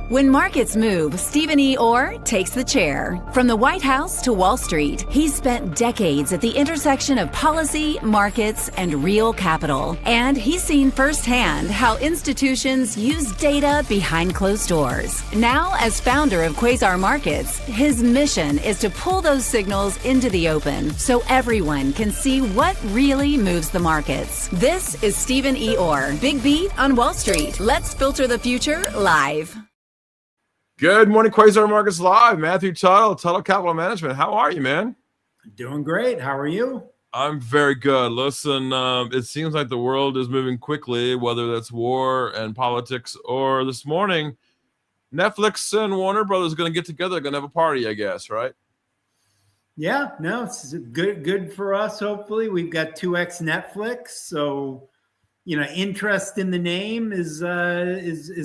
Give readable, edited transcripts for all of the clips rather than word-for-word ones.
When markets move, Stephen E. Orr takes the chair. From the White House to Wall Street, he's spent decades at the intersection of policy, markets, and real capital. And he's seen firsthand how institutions use data behind closed doors. Now, as founder of Quasar Markets, his mission is to pull those signals into the open so everyone can see what really moves the markets. This is Stephen E. Orr, Big Beat on Wall Street. Let's filter the future live. Good morning, Quasar Markets Live. Matthew Tuttle, Tuttle Capital Management. How are you, man? Doing great. How are you? I'm very good. Listen, it seems like the world is moving quickly, whether that's war and politics or this morning, Netflix and Warner Brothers are going to get together, going to have a party, I guess, right? Yeah, no, it's good for us. Hopefully, we've got 2x Netflix, so interest in the name is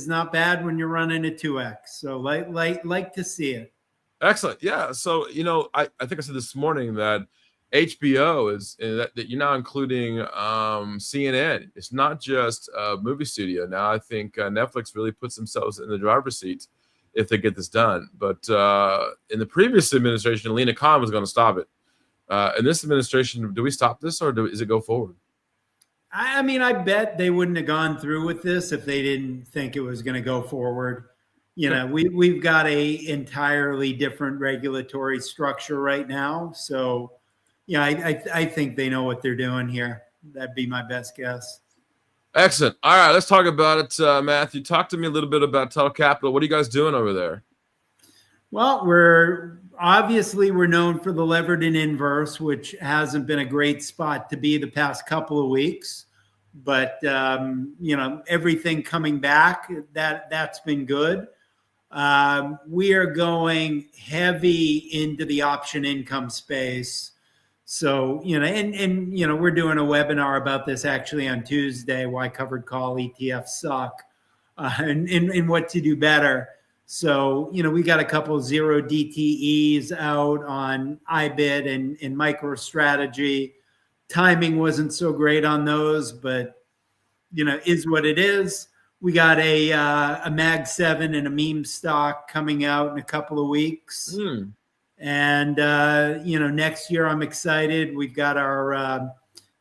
not bad when you're running a 2x. So like to see it. Excellent. Yeah. So I think I said this morning that HBO is that you're now including CNN. It's not just a movie studio. Now I think Netflix really puts themselves in the driver's seat if they get this done. But in the previous administration, Lena Khan was going to stop it. In this administration, do we stop this or does it go forward? I mean, I bet they wouldn't have gone through with this if they didn't think it was going to go forward. We've got a entirely different regulatory structure right now. So, I think they know what they're doing here. That'd be my best guess. Excellent. All right, let's talk about it. Matthew, talk to me a little bit about Tuttle Capital. What are you guys doing over there? Well, we're known for the levered and inverse, which hasn't been a great spot to be the past couple of weeks. But, everything coming back, that's been good. We are going heavy into the option income space. So, we're doing a webinar about this actually on Tuesday, why covered call ETFs suck and what to do better. So, we got a couple of 0 DTEs out on iBid and MicroStrategy. Timing wasn't so great on those, but, is what it is. We got a Mag 7 and a meme stock coming out in a couple of weeks. And, next year I'm excited. We've got our,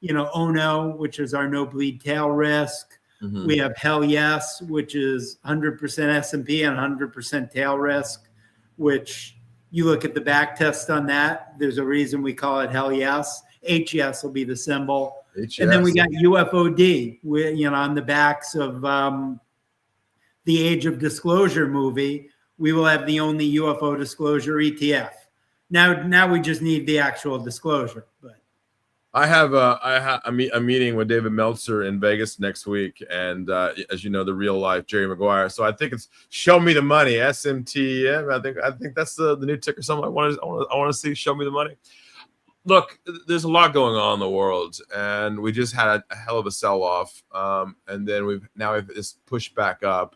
Ono, which is our no bleed tail risk. Mm-hmm. We have Hell Yes, which is 100% S&P and 100% tail risk, which you look at the back test on that. There's a reason we call it Hell Yes. HES will be the symbol. HS. And then we got UFOD, on the backs of the Age of Disclosure movie. We will have the only UFO disclosure ETF. Now we just need the actual disclosure, but. I have a meeting with David Meltzer in Vegas next week, and as you know, the real life Jerry Maguire. So I think it's Show Me the Money, SMTM. I think that's the new ticker. Something I want to see. Show Me the Money. Look, there's a lot going on in the world, and we just had a hell of a sell-off, and then we've this push back up.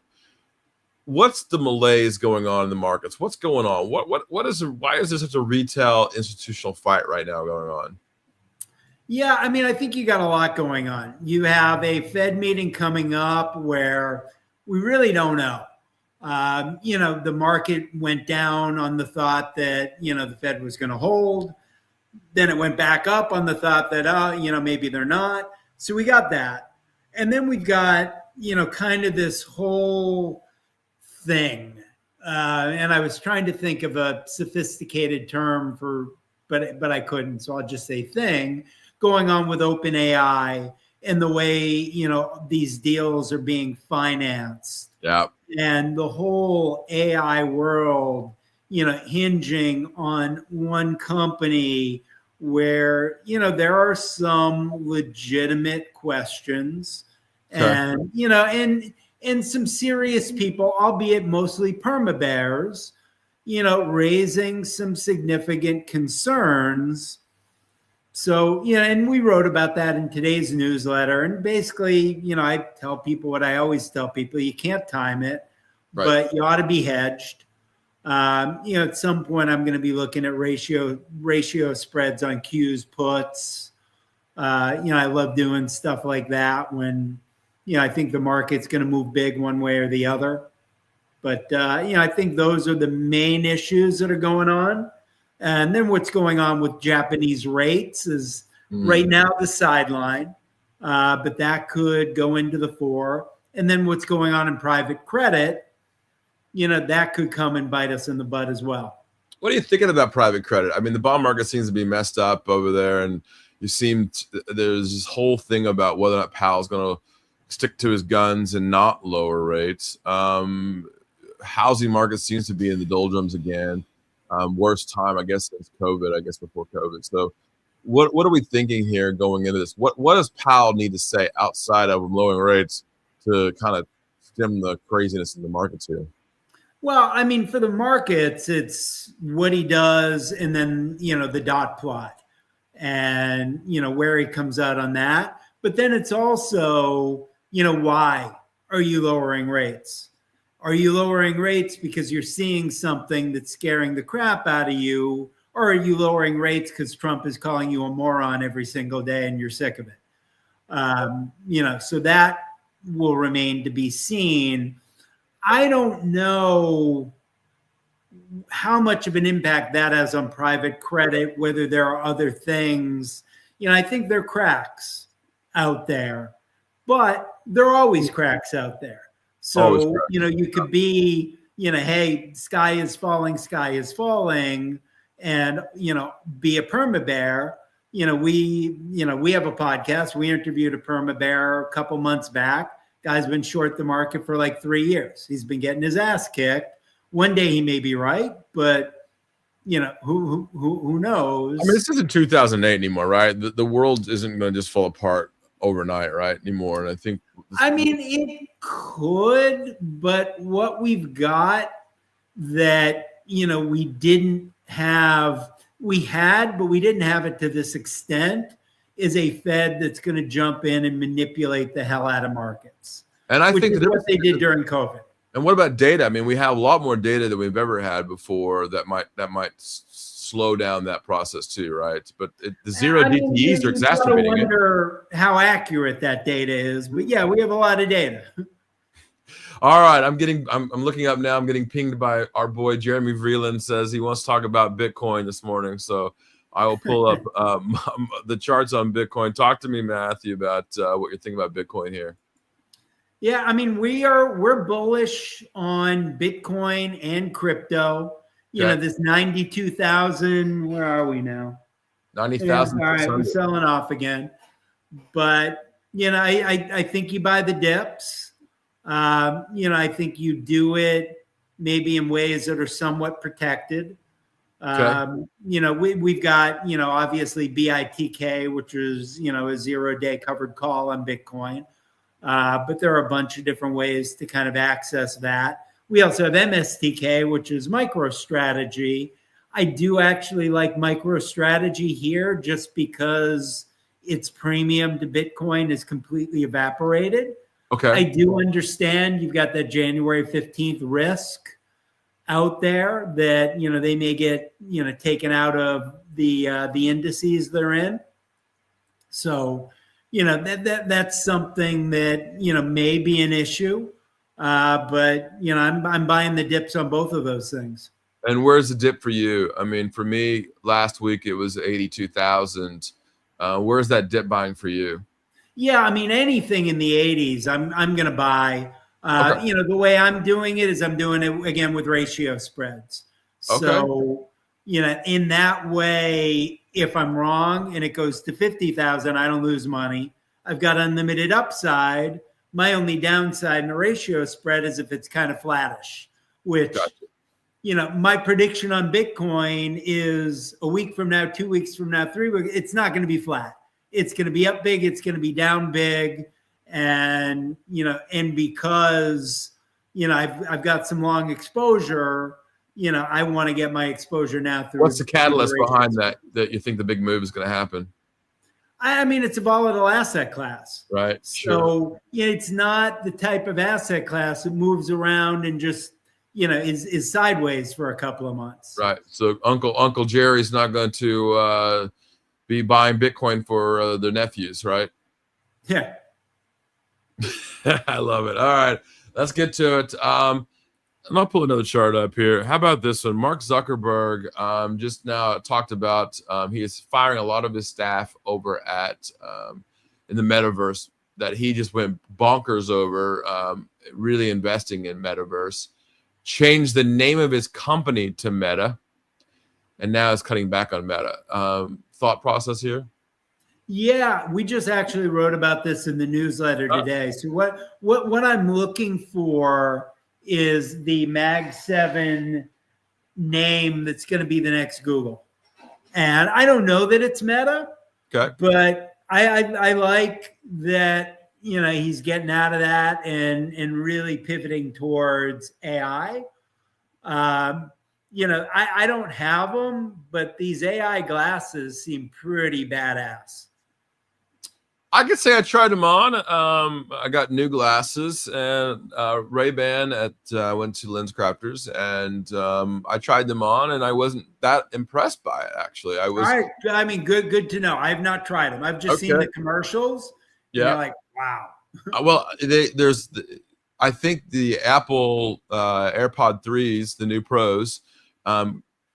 What's the malaise going on in the markets? What's going on? Why is there such a retail institutional fight right now going on? Yeah, I mean, I think you got a lot going on. You have a Fed meeting coming up where we really don't know. The market went down on the thought that, the Fed was going to hold. Then it went back up on the thought that, maybe they're not. So we got that. And then we've got, kind of this whole thing. And I was trying to think of a sophisticated term but I couldn't. So I'll just say thing. Going on with OpenAI and the way, these deals are being financed. Yeah. And the whole AI world, hinging on one company where, there are some legitimate questions. Sure. And some serious people, albeit mostly perma-bears, raising some significant concerns. So, and we wrote about that in today's newsletter. And basically, I tell people what I always tell people: you can't time it, right, but you ought to be hedged. At some point, I'm going to be looking at ratio spreads on Qs, puts. I love doing stuff like that when, I think the market's going to move big one way or the other. But, I think those are the main issues that are going on. And then what's going on with Japanese rates is right now the sideline, but that could go into the fore. And then what's going on in private credit, that could come and bite us in the butt as well. What are you thinking about private credit? I mean, the bond market seems to be messed up over there, and there's this whole thing about whether or not Powell's going to stick to his guns and not lower rates. Housing market seems to be in the doldrums again. Worst time, I guess, since COVID, before COVID. So what are we thinking here going into this? What does Powell need to say outside of lowering rates to kind of stem the craziness in the markets here? Well, I mean, for the markets, it's what he does and then, the dot plot and, where he comes out on that. But then it's also, why are you lowering rates? Are you lowering rates because you're seeing something that's scaring the crap out of you? Or are you lowering rates because Trump is calling you a moron every single day and you're sick of it? So that will remain to be seen. I don't know how much of an impact that has on private credit, whether there are other things. I think there are cracks out there, but there are always cracks out there. So, you could be, hey, sky is falling, and, be a perma bear. We have a podcast. We interviewed a perma bear a couple months back. Guy's been short the market for like 3 years. He's been getting his ass kicked. One day he may be right, but who knows? I mean, this isn't 2008 anymore, right? The world isn't going to just fall apart overnight, right? Anymore. And I think it could, but what we've got that we didn't have, but we didn't have it to this extent, is a Fed that's going to jump in and manipulate the hell out of markets. And I think that's what they did during COVID. And what about data? I mean, we have a lot more data than we've ever had before that might slow down that process too, right? But the zero DTEs are exacerbating it. I wonder how accurate that data is, but yeah, we have a lot of data. All right, I'm looking up now. I'm getting pinged by our boy Jeremy Vreeland. Says he wants to talk about Bitcoin this morning, so I will pull up the charts on Bitcoin. Talk to me, Matthew, about what you're thinking about Bitcoin here. Yeah, I mean, we're bullish on Bitcoin and crypto. This 92,000. Where are we now? 90,000. All right, we're selling off again. But I think you buy the dips. I think you do it maybe in ways that are somewhat protected. We've got, obviously BITK, which is, a 0-day covered call on Bitcoin. But there are a bunch of different ways to kind of access that. We also have MSTK, which is MicroStrategy. I do actually like MicroStrategy here just because its premium to Bitcoin is completely evaporated. Okay. I do understand you've got that January 15th risk out there that, they may get, taken out of the indices they're in. So, that's something that, may be an issue. But, I'm buying the dips on both of those things. And where's the dip for you? I mean, for me, last week, it was 82,000. Where's that dip buying for you? Yeah, I mean, anything in the 80s, I'm going to buy. Okay. The way I'm doing it is I'm doing it, again, with ratio spreads. Okay. So, in that way, if I'm wrong and it goes to 50,000, I don't lose money. I've got unlimited upside. My only downside in a ratio spread is if it's kind of flattish, which, gotcha. My prediction on Bitcoin is a week from now, 2 weeks from now, 3 weeks, it's not going to be flat. It's going to be up big. It's going to be down big. And, and because, I've got some long exposure, I want to get my exposure now. What's the catalyst behind that you think the big move is going to happen? I mean, it's a volatile asset class. Right. So it's not the type of asset class that moves around and just, is sideways for a couple of months. Right. So Uncle Jerry's not going to be buying Bitcoin for their nephews, right? Yeah. I love it. All right, let's get to it. And I'll pull another chart up here. How about this one? Mark Zuckerberg just now talked about he is firing a lot of his staff over at in the metaverse that he just went bonkers over, really investing in metaverse, changed the name of his company to Meta, and now is cutting back on Meta. Thought process here? Yeah, we just actually wrote about this in the newsletter today. So what I'm looking for is the Mag 7 name that's going to be the next Google. And I don't know that it's Meta, Okay. but I like that, you know, he's getting out of that and really pivoting towards AI. You know, I don't have them, but these AI glasses seem pretty badass. I could say I tried them on. I got new glasses and Ray-Ban at went to LensCrafters, and I tried them on, and I wasn't that impressed by it. Actually, I was. All right. I mean, good to know. I've not tried them. I've just seen the commercials. Yeah. And like, wow. Well, I think the Apple AirPod 3s, the new Pros,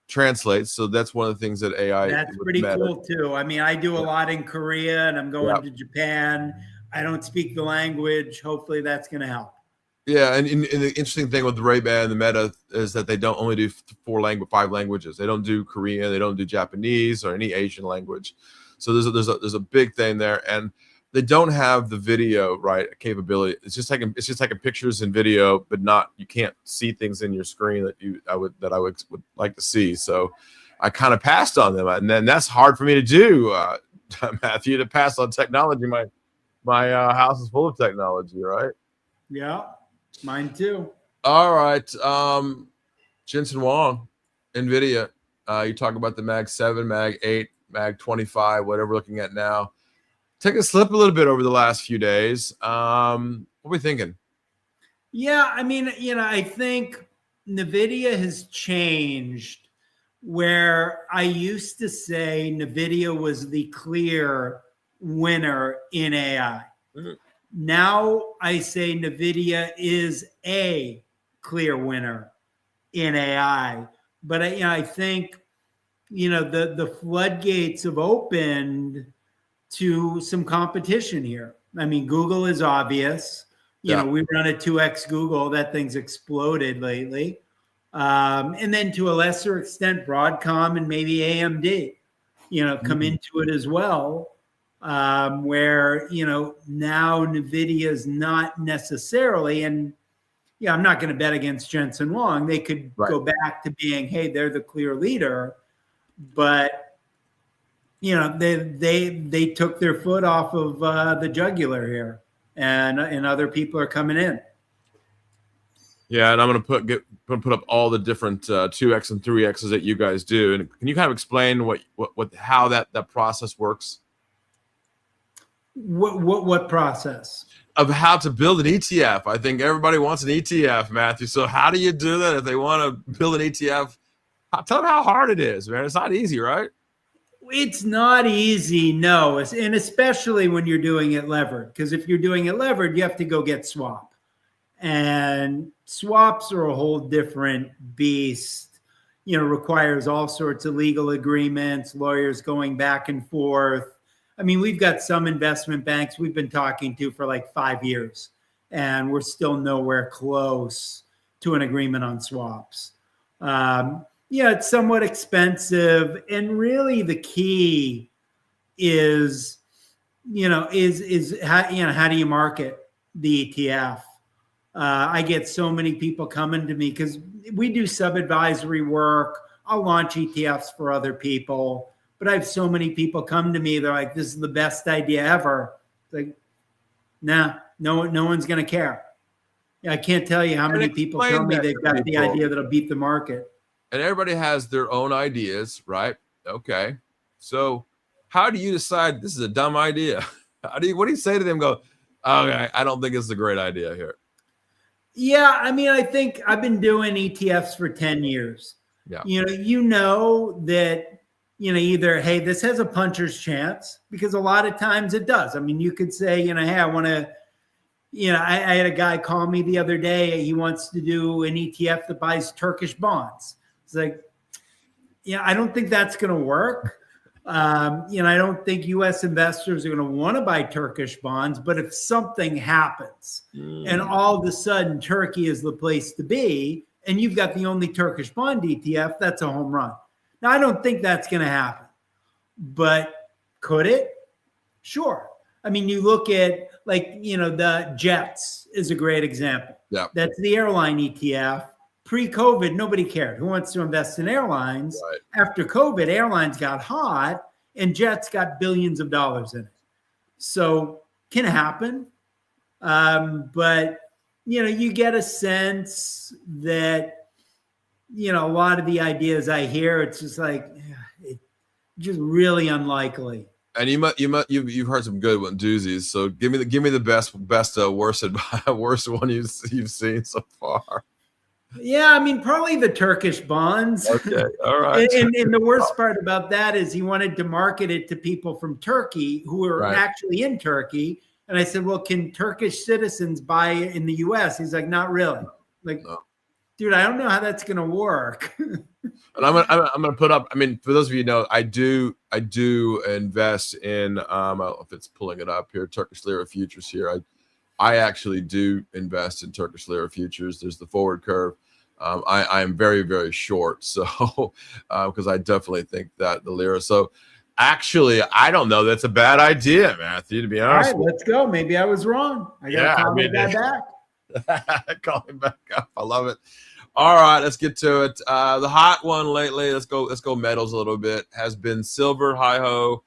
translates. So that's one of the things that AI. That's pretty cool too. I mean, I do a lot in Korea, and I'm going to Japan. I don't speak the language. Hopefully that's going to help. Yeah, and the interesting thing with the Ray-Ban and the Meta is that they don't only do 5 languages. They don't do Korean, they don't do Japanese or any Asian language. So there's a big thing there, and they don't have the video capability. It's just taking pictures and video, but you can't see things in your screen that I would like to see. So I kind of passed on them, and then that's hard for me to do, Matthew, to pass on technology. My house is full of technology, right? Yeah, mine too. All right, Jensen Huang, NVIDIA. You talk about the Mag 7, Mag 8, Mag 25, whatever we're looking at now. Take a slip a little bit over the last few days. What are we thinking? Yeah, I mean, you know, I think NVIDIA has changed where I used to say NVIDIA was the clear winner in AI. Mm-hmm. Now I say NVIDIA is a clear winner in AI. But I think, you know, the floodgates have opened to some competition here. I mean, Google is obvious. You know, we run a 2x Google. That thing's exploded lately. And then to a lesser extent, Broadcom and maybe AMD, you know, come into it as well, where, you know, now NVIDIA is not necessarily, and yeah, I'm not going to bet against Jensen Huang. They could go back to being, hey, they're the clear leader, but you know, they took their foot off of the jugular here, and other people are coming in. Yeah, and I'm going to put up all the different 2x and 3x's that you guys do, and can you kind of explain how that process works? What process? Of how to build an ETF. I think everybody wants an ETF, Matthew. So how do you do that if they want to build an ETF? Tell them how hard it is, man. It's not easy, right? It's not easy, no. And especially when you're doing it levered. Because if you're doing it levered, you have to go get swap. And swaps are a whole different beast. You know, requires all sorts of legal agreements, lawyers going back and forth. I mean, we've got some investment banks we've been talking to for like 5 years, and we're still nowhere close to an agreement on swaps. Yeah, it's somewhat expensive, and really the key is, how do you market the ETF? I get so many people coming to me because we do sub-advisory work. I'll launch ETFs for other people, but I have so many people come to me. They're like, "This is the best idea ever." It's like, nah, no one's going to care. I can't tell you how many people tell me they've got the idea that'll beat the market. And everybody has their own ideas, right? Okay. So how do you decide this is a dumb idea? What do you say to them? Go, okay, I don't think it's a great idea here. Yeah, I mean, I think I've been doing ETFs for 10 years. Yeah. You know that, either, hey, this has a puncher's chance, because a lot of times it does. I mean, you could say, hey, I want to I had a guy call me the other day. He wants to do an ETF that buys Turkish bonds. It's like, I don't think that's going to work. I don't think U.S. investors are going to want to buy Turkish bonds. But if something happens and all of a sudden Turkey is the place to be, and you've got the only Turkish bond ETF, that's a home run. Now, I don't think that's going to happen. But could it? Sure. I mean, you look at the Jets is a great example. Yeah. That's the airline ETF. Pre-COVID, nobody cared. Who wants to invest in airlines? Right. After COVID, airlines got hot and Jets got billions of dollars in it. So can happen. But, you get a sense that, a lot of the ideas I hear, it's just like, it's just really unlikely. And you've heard some good one doozies. So give me the best worst one you've seen so far. Yeah, I mean, probably the Turkish bonds. Okay, all right. And the worst part about that is he wanted to market it to people from Turkey who are actually in Turkey. And I said, well, can Turkish citizens buy it in the U.S.? He's like, not really. Like, no. Dude, I don't know how that's going to work. And I'm gonna put up. I mean, for those of you who know, I do invest in. I don't know if it's pulling it up here. Turkish lira futures here. I actually do invest in Turkish lira futures. There's the forward curve. I am very, very short. So because I definitely think that the lira. So actually, I don't know. That's a bad idea, Matthew. To be honest. All right, let's go. Maybe I was wrong. I gotta call that back. Call him back up. I love it. All right, let's get to it. The hot one lately, let's go metals a little bit, has been silver, hi-ho.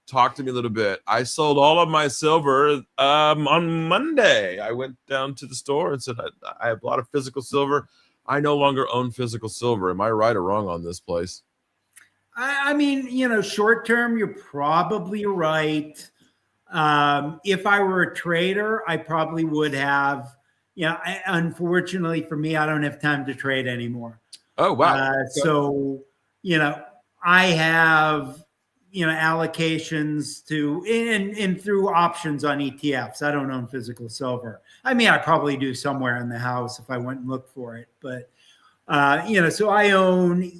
Talk to me a little bit. I sold all of my silver on Monday. I went down to the store and said, I have a lot of physical silver. I no longer own physical silver. Am I right or wrong on this place? I mean, short term, you're probably right. If I were a trader, I probably would have. Unfortunately for me, I don't have time to trade anymore. Oh, wow. So, I have, allocations to, and through options on ETFs. I don't own physical silver. I mean, I probably do somewhere in the house if I went and looked for it. But, so I own,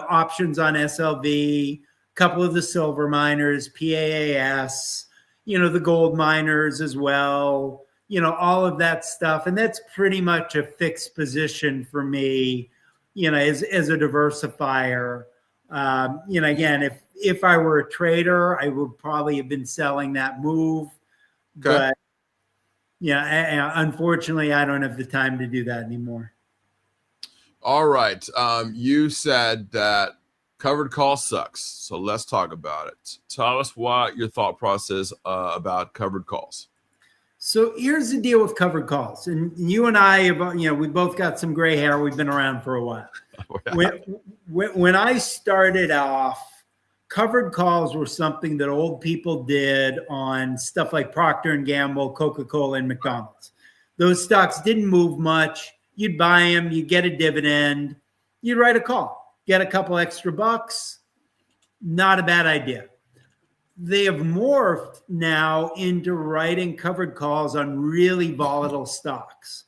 options on SLV, a couple of the silver miners, PAAS, the gold miners as well. All of that stuff. And that's pretty much a fixed position for me, as a diversifier. Again, if I were a trader, I would probably have been selling that move. Okay. But, unfortunately, I don't have the time to do that anymore. All right. You said that covered call sucks. So let's talk about it. Tell us what your thought process about covered calls. So here's the deal with covered calls. And you and I have, we both got some gray hair. We've been around for a while. When I started off, covered calls were something that old people did on stuff like Procter & Gamble, Coca-Cola, and McDonald's. Those stocks didn't move much. You'd buy them, you'd get a dividend, you'd write a call, get a couple extra bucks. Not a bad idea. They have morphed now into writing covered calls on really volatile stocks.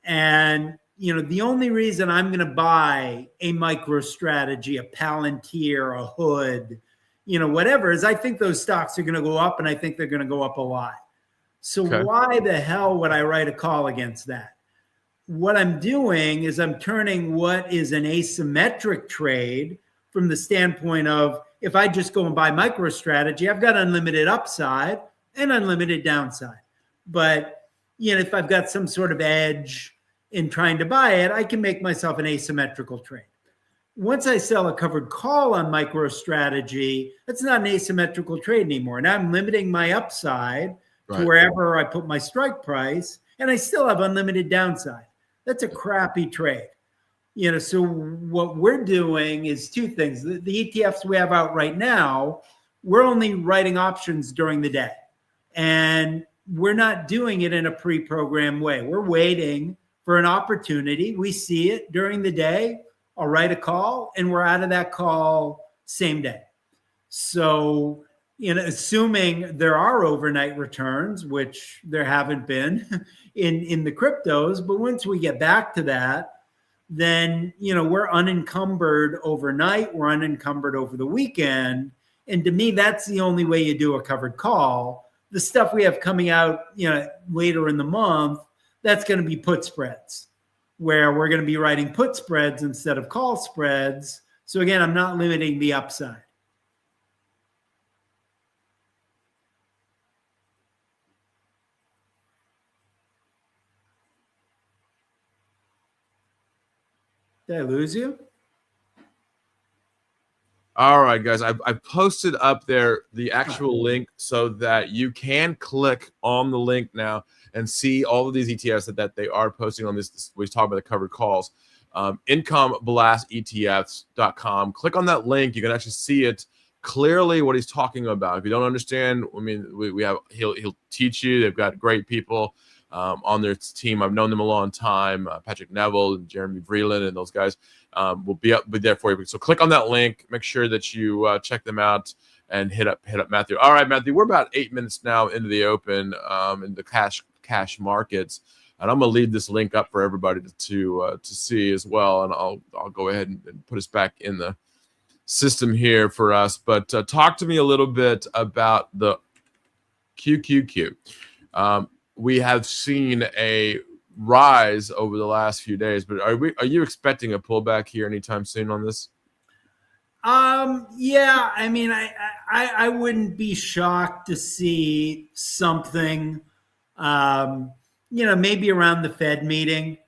And, the only reason I'm going to buy a MicroStrategy, a Palantir, a Hood, whatever, is I think those stocks are going to go up, and I think they're going to go up a lot. So Why the hell would I write a call against that? What I'm doing is I'm turning what is an asymmetric trade from the standpoint of, if I just go and buy MicroStrategy, I've got unlimited upside and unlimited downside. But, if I've got some sort of edge in trying to buy it, I can make myself an asymmetrical trade. Once I sell a covered call on MicroStrategy, that's not an asymmetrical trade anymore. Now I'm limiting my upside to wherever I put my strike price, and I still have unlimited downside. That's a crappy trade. So what we're doing is two things. The ETFs we have out right now, we're only writing options during the day. And we're not doing it in a pre-programmed way. We're waiting for an opportunity. We see it during the day. I'll write a call, and we're out of that call same day. So assuming there are overnight returns, which there haven't been in the cryptos. But once we get back to that, then, we're unencumbered overnight. We're unencumbered over the weekend. And to me, that's the only way you do a covered call. The stuff we have coming out, later in the month, that's going to be put spreads, where we're going to be writing put spreads instead of call spreads. So again, I'm not limiting the upside. Did I lose you? All right, guys, I've posted up there the actual link so that you can click on the link now and see all of these ETFs that they are posting on this. We talk about the covered calls. IncomeBlastETFs.com. Click on that link. You can actually see it clearly what he's talking about. If you don't understand, I mean, he'll teach you. They've got great people on their team. I've known them a long time. Patrick Neville and Jeremy Vreeland and those guys will be there for you. So click on that link. Make sure that you check them out and hit up Matthew. All right, Matthew, we're about 8 minutes now into the open in the cash markets, and I'm gonna leave this link up for everybody to see as well. And I'll go ahead and put us back in the system here for us. But talk to me a little bit about the QQQ. We have seen a rise over the last few days, but are you expecting a pullback here anytime soon on this? Yeah, I mean, I wouldn't be shocked to see something, maybe around the Fed meeting.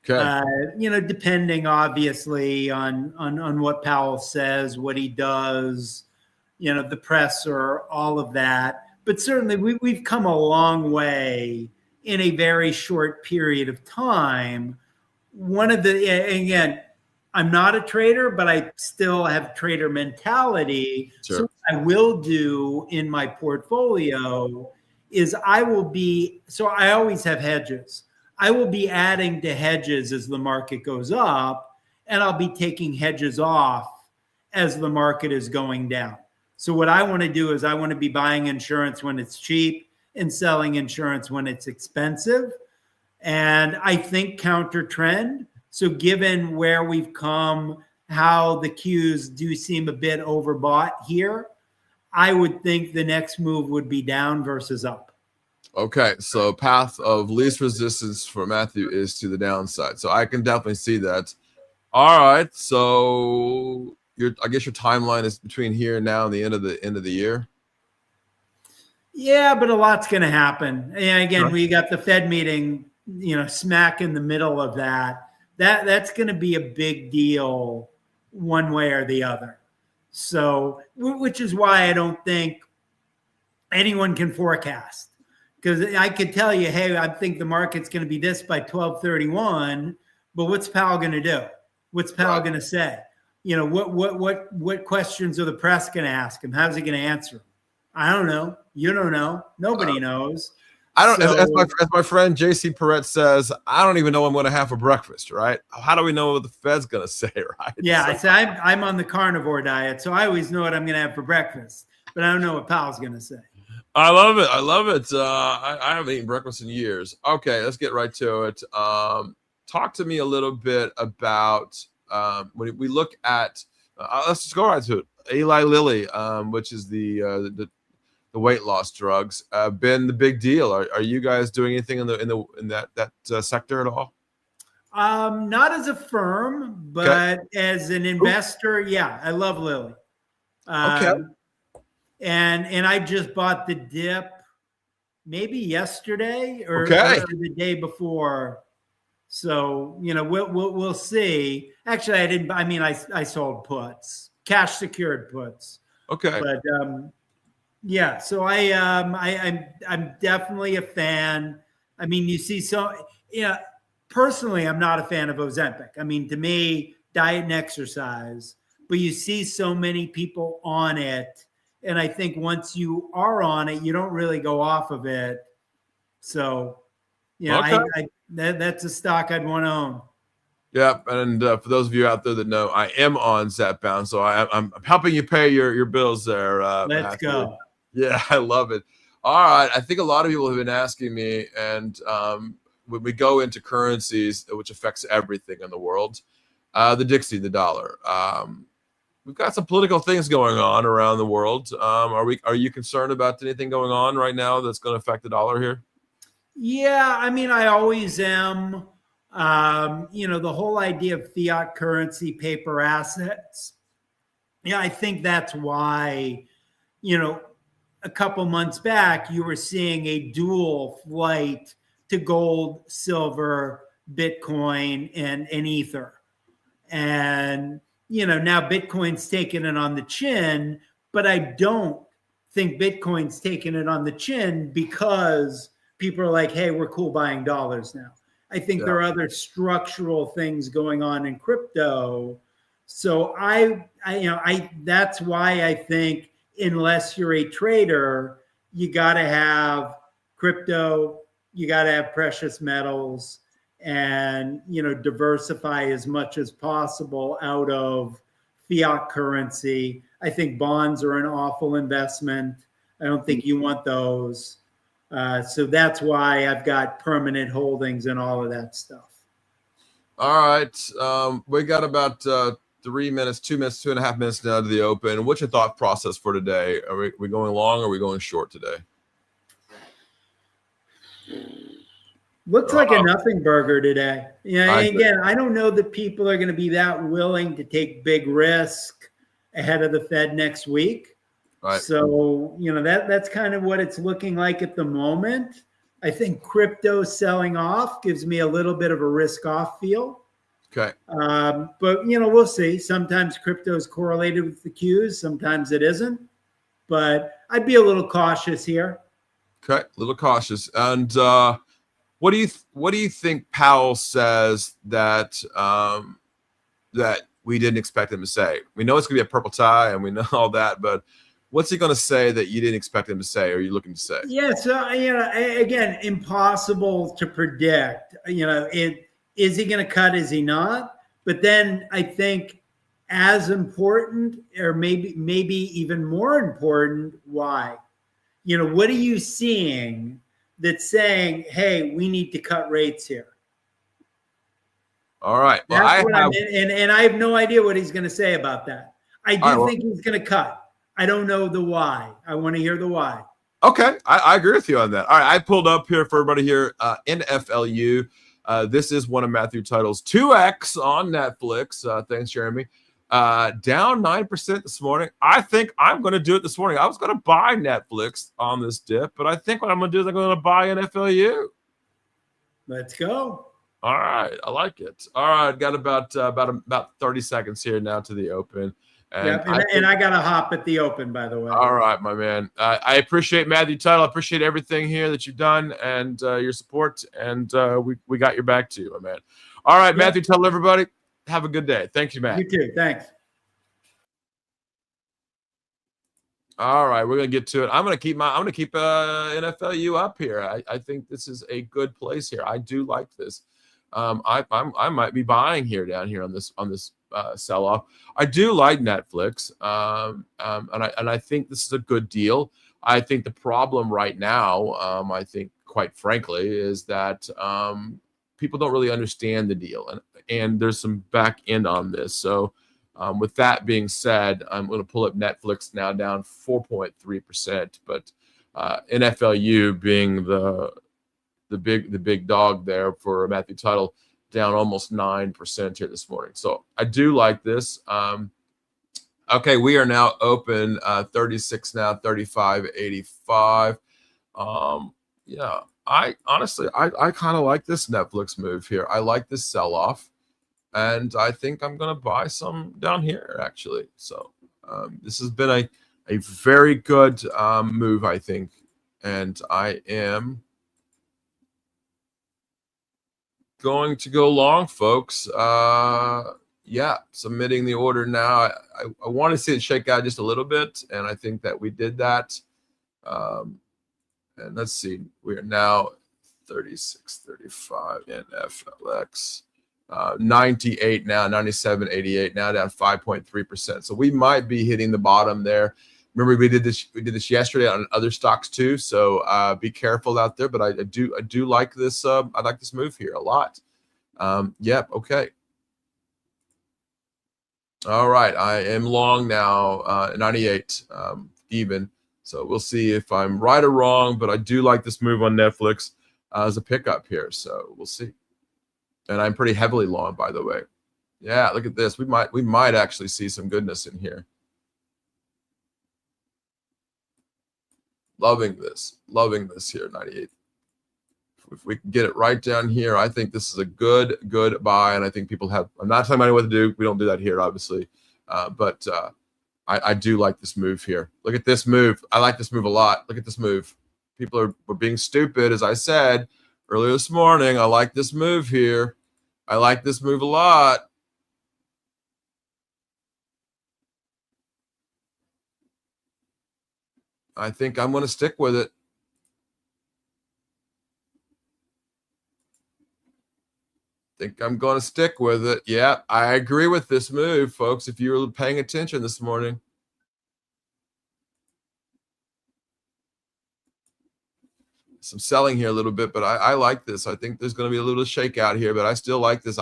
Okay. Depending obviously on what Powell says, what he does, the presser, all of that. But certainly we've come a long way in a very short period of time. Again, I'm not a trader, but I still have trader mentality. Sure. So what I will do in my portfolio is I always have hedges. I will be adding to hedges as the market goes up, and I'll be taking hedges off as the market is going down. So what I want to do is I want to be buying insurance when it's cheap and selling insurance when it's expensive. And I think counter trend. So given where we've come, how the Qs do seem a bit overbought here, I would think the next move would be down versus up. Okay, so path of least resistance for Matthew is to the downside. So I can definitely see that. All right, so I guess your timeline is between here and now and the end of the year. Yeah, but a lot's going to happen. And again, Sure. We got the Fed meeting, smack in the middle of that. That's going to be a big deal one way or the other. So, which is why I don't think anyone can forecast. Because I could tell you, hey, I think the market's going to be this by 12/31, but what's Powell going to do? What's Powell going to say? What questions are the press going to ask him? How's he going to answer them? I don't know. You don't know. Nobody knows. I don't. As my friend JC Perret says, I don't even know what I'm going to have for breakfast. Right? How do we know what the Fed's going to say? Right? Yeah. So I'm on the carnivore diet, so I always know what I'm going to have for breakfast, but I don't know what Powell's going to say. I love it. I haven't eaten breakfast in years. Okay, let's get right to it. Talk to me a little bit about when we look at. Let's just go right to it. Eli Lilly, which is the weight loss drugs, been the big deal. Are you guys doing anything in that sector at all? Not as a firm, but as an investor, yeah, I love Lilly. Okay. And I just bought the dip maybe yesterday or the day before. So, we'll see. Actually, I didn't. I mean, I sold puts, cash secured puts. Okay. But yeah. So I'm definitely a fan. I mean, you see, personally, I'm not a fan of Ozempic. I mean, to me, diet and exercise. But you see so many people on it. And I think once you are on it, you don't really go off of it. So, that's a stock I'd want to own. Yeah, and for those of you out there that know, I am on Zapbound, so I'm helping you pay your bills there. Let's go. Yeah, I love it. All right. I think a lot of people have been asking me, and when we go into currencies, which affects everything in the world, the Dixie, the dollar. We've got some political things going on around the world. Are you concerned about anything going on right now that's going to affect the dollar here? Yeah, I mean, I always am. The whole idea of fiat currency, paper assets. Yeah, I think that's why, a couple months back, you were seeing a dual flight to gold, silver, Bitcoin, and Ether. And, now Bitcoin's taking it on the chin, but I don't think Bitcoin's taking it on the chin because people are like, hey, we're cool buying dollars now. I think there are other structural things going on in crypto. So that's why I think unless you're a trader, you got to have crypto, you got to have precious metals, and diversify as much as possible out of fiat currency. I think bonds are an awful investment. I don't think you want those. So that's why I've got permanent holdings and all of that stuff. All right. We got about 3 minutes, 2 minutes, 2.5 minutes now to the open. What's your thought process for today? Are we going long or are we going short today? Looks like a nothing burger today. Again, I don't know that people are going to be that willing to take big risk ahead of the Fed next week. Right. So, that's kind of what it's looking like at the moment. I think crypto selling off gives me a little bit of a risk off feel. Okay. But, we'll see. Sometimes crypto is correlated with the Qs. Sometimes it isn't. But I'd be a little cautious here. Okay. A little cautious. And what do you think Powell says that that we didn't expect him to say? We know it's going to be a purple tie and we know all that, but what's he going to say that you didn't expect him to say, or are you looking to say? Yeah, so again, impossible to predict. Is he going to cut? Is he not? But then I think as important, or maybe even more important, why? What are you seeing that's saying, hey, we need to cut rates here? All right. Well, and I have no idea what he's going to say about that. I do think he's going to cut. I don't know the why. I want to hear the why. Okay. I agree with you on that. All right. I pulled up here for everybody here, NFLU. This is one of Matthew Tuttle's 2X on Netflix. Thanks, Jeremy. Down 9% this morning. I think I'm going to do it this morning. I was going to buy Netflix on this dip, but I think what I'm going to do is I'm going to buy NFLU. Let's go. All right. I like it. All right. Got about 30 seconds here now to the open. And I got to hop at the open, by the way. All right, my man. I appreciate Matthew Tuttle. I appreciate everything here that you've done and your support. And we got your back too, my man. All right, Matthew Tuttle, everybody. Have a good day. Thank you, Matt. You too. Thanks. All right, we're gonna get to it. I'm gonna keep NFLU up here. I think this is a good place here. I do like this. I might be buying here down here on this sell off. I do like Netflix, and I think this is a good deal. I think the problem right now, I think quite frankly, is that people don't really understand the deal, and there's some back end on this. So with that being said, I'm going to pull up Netflix now down 4.3%, but NFLU being the big dog there for Matthew Tuttle, down almost 9% here this morning. So I do like this. Okay, we are now open 36 now, 35.85. Yeah, I honestly kind of like this Netflix move here. I like this sell-off, and I think I'm going to buy some down here actually. So this has been a very good move, I think, and I am going to go long, folks. Yeah, submitting the order now. I want to see it shake out just a little bit, and I think that we did that. And let's see, we are now 36.35 in FLX, 98 now, 97.88 now, down 5.3%. So we might be hitting the bottom there. Remember, we did this yesterday on other stocks too. So be careful out there. But I do like this. I like this move here a lot. Yep. Okay. All right. I am long now, 98 even. So we'll see if I'm right or wrong. But I do like this move on Netflix as a pickup here. So we'll see. And I'm pretty heavily long, by the way. Yeah. Look at this. We might actually see some goodness in here. Loving this here, 98. If we can get it right down here, I think this is a good buy. And I think people have, I'm not telling anybody what to do. We don't do that here, obviously. But I do like this move here. Look at this move. I like this move a lot. Look at this move. People were being stupid, as I said earlier this morning. I like this move here. I like this move a lot. I think I'm going to stick with it. Yeah, I agree with this move, folks. If you were paying attention this morning. Some selling here a little bit, but I like this. I think there's going to be a little shakeout here, but I still like this.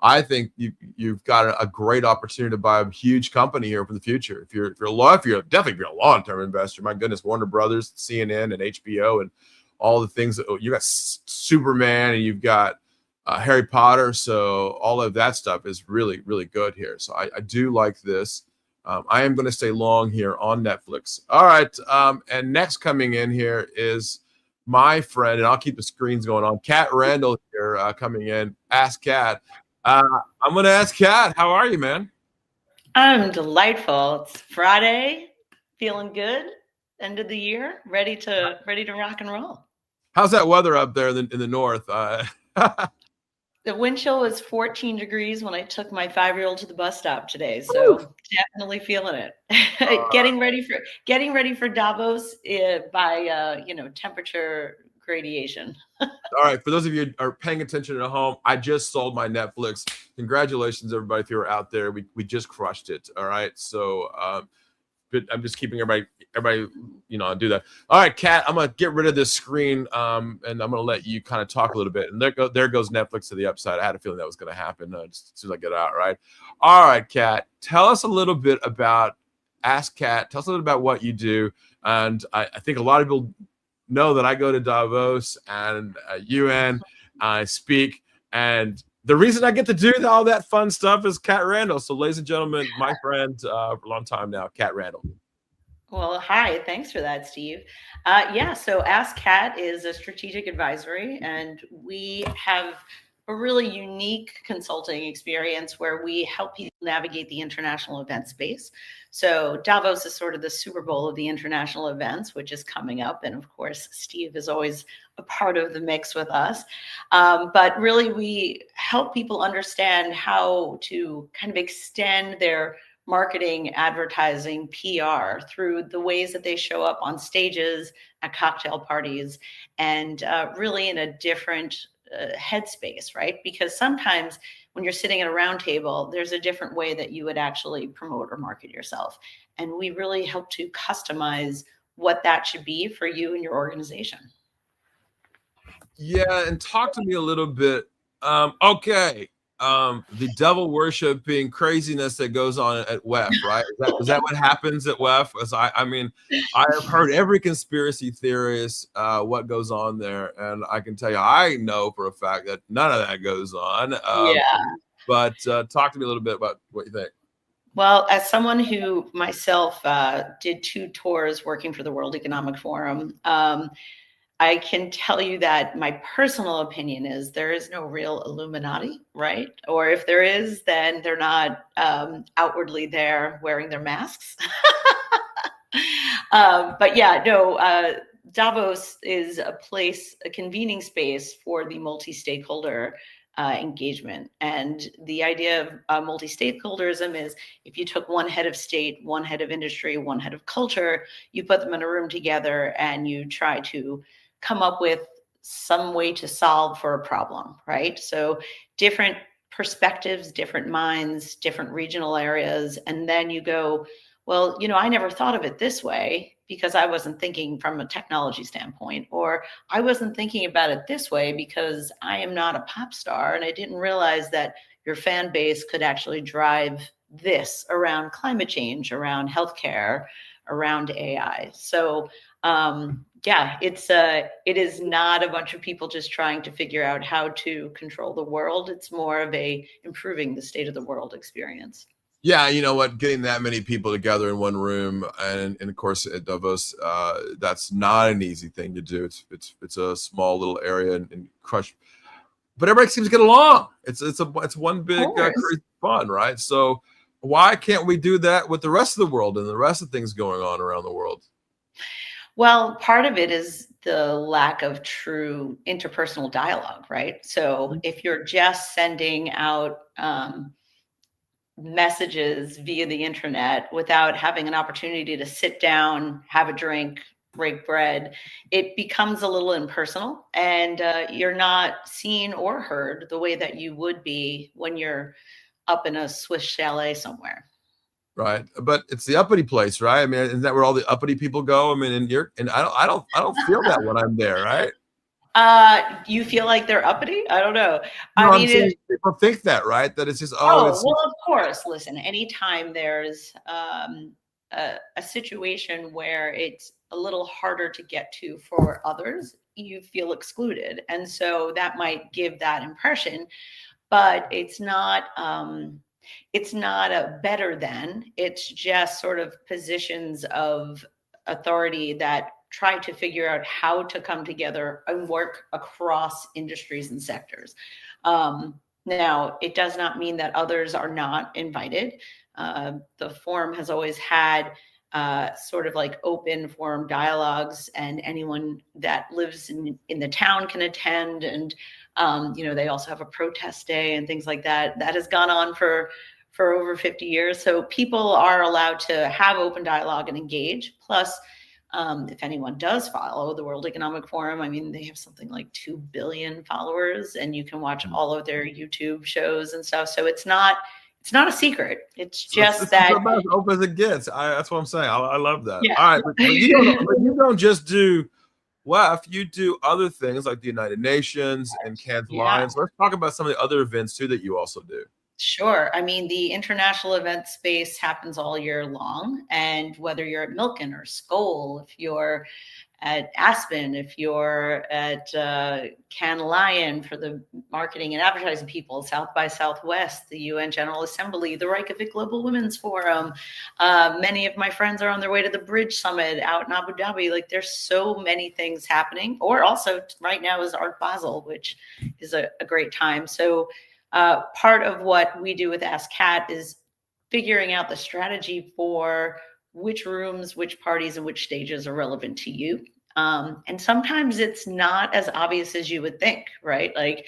I think you've got a great opportunity to buy a huge company here for the future. If you're a long-term investor, my goodness, Warner Brothers, CNN, and HBO, and all the things that you got Superman, and you've got Harry Potter. So all of that stuff is really, really good here. So I do like this. I am going to stay long here on Netflix. All right. And next coming in here is my friend, and I'll keep the screens going on. Kat Randel here coming in. Ask Kat. I'm going to ask Kat, how are you, man? I'm delightful. It's Friday, feeling good. End of the year, ready to rock and roll. How's that weather up there in the north? The wind chill was 14 degrees when I took my 5-year-old to the bus stop today. So definitely feeling it. Getting ready for Davos by temperature gradation. All right. For those of you who are paying attention at home, I just sold my Netflix. Congratulations, everybody, if you're out there. We just crushed it. All right. So I'm just keeping everybody, do that. All right, Kat, I'm going to get rid of this screen, and I'm going to let you kind of talk a little bit. And there goes Netflix to the upside. I had a feeling that was going to happen just as soon as I get out, right? All right, Kat, tell us a little bit about Ask Kat. Tell us a little about what you do. And I think a lot of people know that I go to Davos and UN. I speak. And the reason I get to do all that fun stuff is Kat Randel. So, ladies and gentlemen, my friend for a long time now, Kat Randel. Well, hi. Thanks for that, Steve. So Ask Kat is a strategic advisory, and we have a really unique consulting experience where we help people navigate the international event space. So Davos is sort of the Super Bowl of the international events, which is coming up. And of course, Steve is always a part of the mix with us. But really, we help people understand how to kind of extend their marketing, advertising, PR through the ways that they show up on stages, at cocktail parties, and really in a different headspace, right? Because sometimes when you're sitting at a round table, there's a different way that you would actually promote or market yourself. And we really help to customize what that should be for you and your organization. Yeah, and talk to me a little bit. The devil worshiping craziness that goes on at WEF, right? Is that what happens at WEF? I have heard every conspiracy theorist what goes on there, and I can tell you, I know for a fact that none of that goes on. But talk to me a little bit about what you think. Well, as someone who myself did 2 tours working for the World Economic Forum, I can tell you that my personal opinion is there is no real Illuminati, right? Or if there is, then they're not outwardly there wearing their masks. Davos is a convening space for the multi-stakeholder engagement. And the idea of multi-stakeholderism is if you took one head of state, one head of industry, one head of culture, you put them in a room together and you try to come up with some way to solve for a problem, right? So different perspectives, different minds, different regional areas. And then you go, well, I never thought of it this way because I wasn't thinking from a technology standpoint, or I wasn't thinking about it this way because I am not a pop star and I didn't realize that your fan base could actually drive this around climate change, around healthcare, around AI. So yeah, it is not a bunch of people just trying to figure out how to control the world. It's more of a improving the state of the world experience. Yeah, you know what? Getting that many people together in one room, and of course at Davos, that's not an easy thing to do. It's a small little area and crush, but everybody seems to get along. It's one big crazy fun, right? So why can't we do that with the rest of the world and the rest of things going on around the world? Well, part of it is the lack of true interpersonal dialogue, right? So if you're just sending out messages via the internet without having an opportunity to sit down, have a drink, break bread, it becomes a little impersonal, and you're not seen or heard the way that you would be when you're up in a Swiss chalet somewhere. Right, but it's the uppity place, right? I mean, isn't that where all the uppity people go? I mean, and I don't feel that when I'm there, right? You feel like they're uppity? I don't know. No, I I'm mean, saying people think that, right? That it's just well, it's of course. Listen, anytime there's a situation where it's a little harder to get to for others, you feel excluded, and so that might give that impression. But it's not a better than. It's just sort of positions of authority that try to figure out how to come together and work across industries and sectors. Now, it does not mean that others are not invited. The forum has always had sort of like open forum dialogues, and anyone that lives in the town can attend. And they also have a protest day and things like that. That has gone on for over 50 years. So people are allowed to have open dialogue and engage. Plus, if anyone does follow the World Economic Forum, I mean, they have something like 2 billion followers, and you can watch all of their YouTube shows and stuff. So it's not a secret. It's just that it's about as open as it gets. That's what I'm saying. I love that. Yeah. All right, but you don't just do WEF, you do other things like the United Nations and Cannes Lions. Let's talk about some of the other events too that you also do. Sure. I mean, the international event space happens all year long. And whether you're at Milken or Skoll, if you're at Aspen, if you're at Cannes Lion for the marketing and advertising people, South by Southwest, the UN General Assembly, the Reykjavik Global Women's Forum. Many of my friends are on their way to the Bridge Summit out in Abu Dhabi. Like, there's so many things happening. Or also right now is Art Basel, which is a great time. So part of what we do with Ask Cat is figuring out the strategy for which rooms, which parties, and which stages are relevant to you. And sometimes it's not as obvious as you would think, right? Like,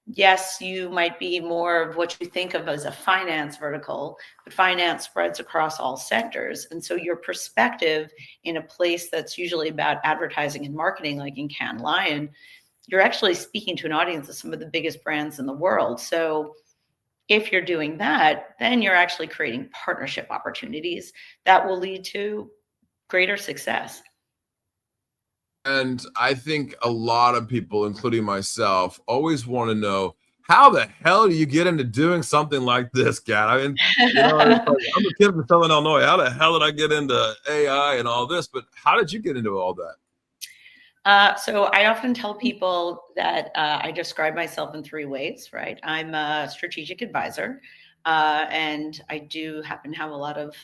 yes, you might be more of what you think of as a finance vertical, but finance spreads across all sectors. And so your perspective in a place that's usually about advertising and marketing, like in Cannes Lion, you're actually speaking to an audience of some of the biggest brands in the world. So if you're doing that, then you're actually creating partnership opportunities that will lead to greater success. And I think a lot of people, including myself, always want to know, how the hell do you get into doing something like this, Kat? I mean, I'm a kid from Southern Illinois. How the hell did I get into AI and all this? But how did you get into all that? So I often tell people that I describe myself in 3 ways, right? I'm a strategic advisor, and I do happen to have a lot of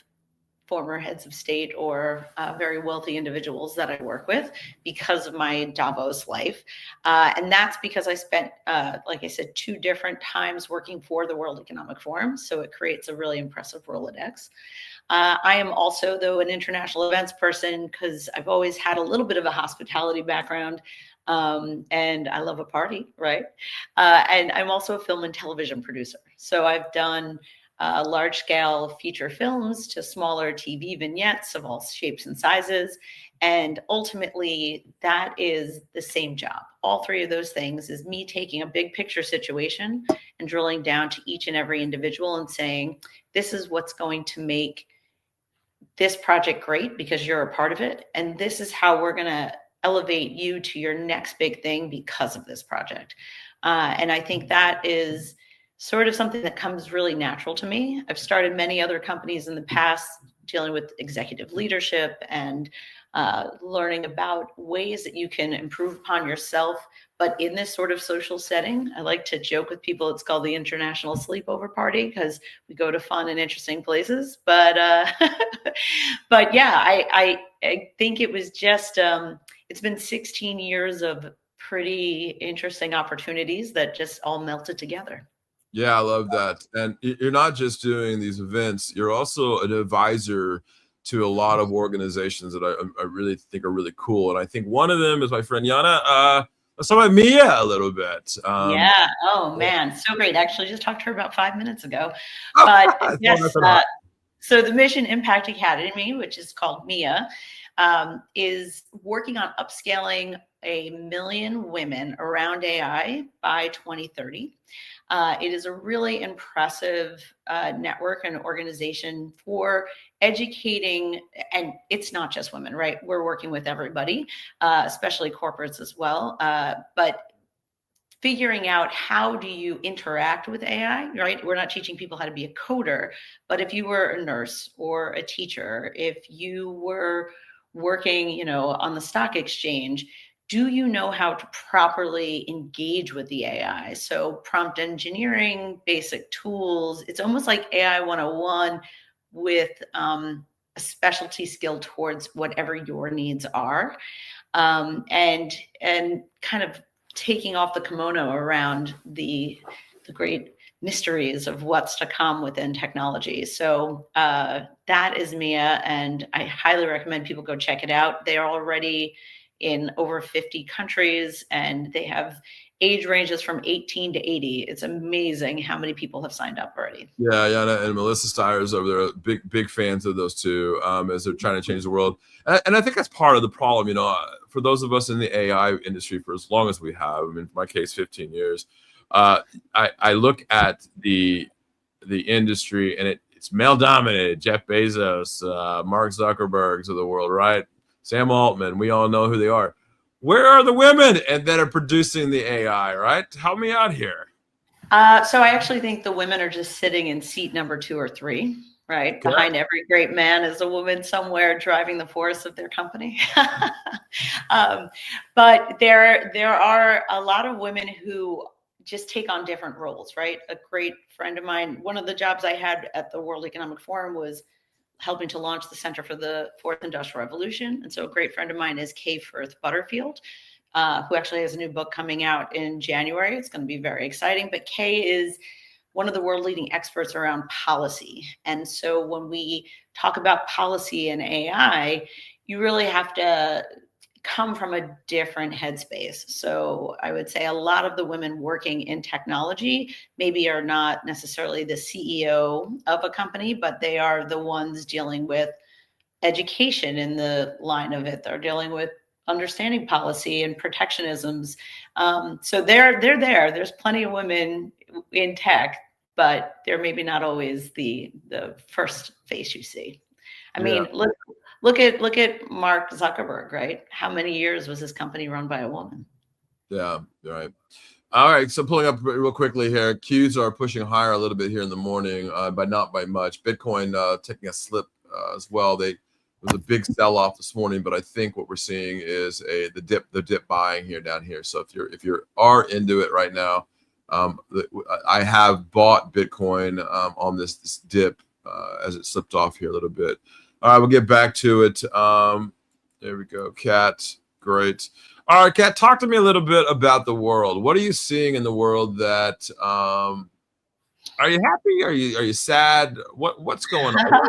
former heads of state or very wealthy individuals that I work with because of my Davos life. And that's because I spent, like I said, 2 different times working for the World Economic Forum. So it creates a really impressive Rolodex. I am also, though, an international events person because I've always had a little bit of a hospitality background, and I love a party, right? And I'm also a film and television producer. So I've done large-scale feature films to smaller TV vignettes of all shapes and sizes. And ultimately, that is the same job. All 3 of those things is me taking a big picture situation and drilling down to each and every individual and saying, this is what's going to make this project great because you're a part of it. And this is how we're going to elevate you to your next big thing because of this project. And I think that is sort of something that comes really natural to me. I've started many other companies in the past dealing with executive leadership and learning about ways that you can improve upon yourself. But in this sort of social setting, I like to joke with people, it's called the International Sleepover Party because we go to fun and interesting places. But but yeah, I think it was just, it's been 16 years of pretty interesting opportunities that just all melted together. Yeah, I love that. And you're not just doing these events, you're also an advisor to a lot of organizations that I really think are really cool. And I think one of them is my friend Yana. Let's talk about Mia a little bit. Yeah. Oh, man. So great. Actually, just talked to her about 5 minutes ago. But yes, so the Mission Impact Academy, which is called Mia, is working on upscaling 1 million women around AI by 2030. It is a really impressive network and organization for educating, and it's not just women, right? We're working with everybody, especially corporates as well. But figuring out how do you interact with AI, right? We're not teaching people how to be a coder, but if you were a nurse or a teacher, if you were working, on the stock exchange, do you know how to properly engage with the AI? So prompt engineering, basic tools, it's almost like AI 101 with a specialty skill towards whatever your needs are. And kind of taking off the kimono around the great mysteries of what's to come within technology. So that is Mia, and I highly recommend people go check it out. They are already in over 50 countries, and they have age ranges from 18 to 80. It's amazing how many people have signed up already. Yeah, Yana and Melissa Steyer's over there, big fans of those two, as they're trying to change the world. And I think that's part of the problem, for those of us in the AI industry for as long as we have, in my case, 15 years, I look at the industry and it's male dominated. Jeff Bezos, Mark Zuckerberg's of the world, right? Sam Altman, we all know who they are. Where are the women and that are producing the AI, right? Help me out here. So I actually think the women are just sitting in seat number 2 or 3, right? Okay. Behind every great man is a woman somewhere driving the force of their company. But there are a lot of women who just take on different roles, right? A great friend of mine, one of the jobs I had at the World Economic Forum was helping to launch the Center for the Fourth Industrial Revolution. And so a great friend of mine is Kay Firth Butterfield, who actually has a new book coming out in January. It's going to be very exciting. But Kay is one of the world leading experts around policy. And so when we talk about policy and AI, you really have to come from a different headspace. So I would say a lot of the women working in technology maybe are not necessarily the CEO of a company, but they are the ones dealing with education in the line of it. They're dealing with understanding policy and protectionisms. So they're there. There's plenty of women in tech, but they're maybe not always the first face you see. I mean, look at Mark Zuckerberg, right? How many years was his company run by a woman? Yeah, right. All right, so pulling up real quickly here, Qs are pushing higher a little bit here in the morning, but not by much. Bitcoin taking a slip as well. There was a big sell-off this morning, but I think what we're seeing is the dip buying here down here. So if you are into it right now, I have bought Bitcoin on this dip as it slipped off here a little bit. All right, we'll get back to it. There we go, Kat. Great. All right, Kat, talk to me a little bit about the world. What are you seeing in the world that are you happy? Are you sad? What's going on?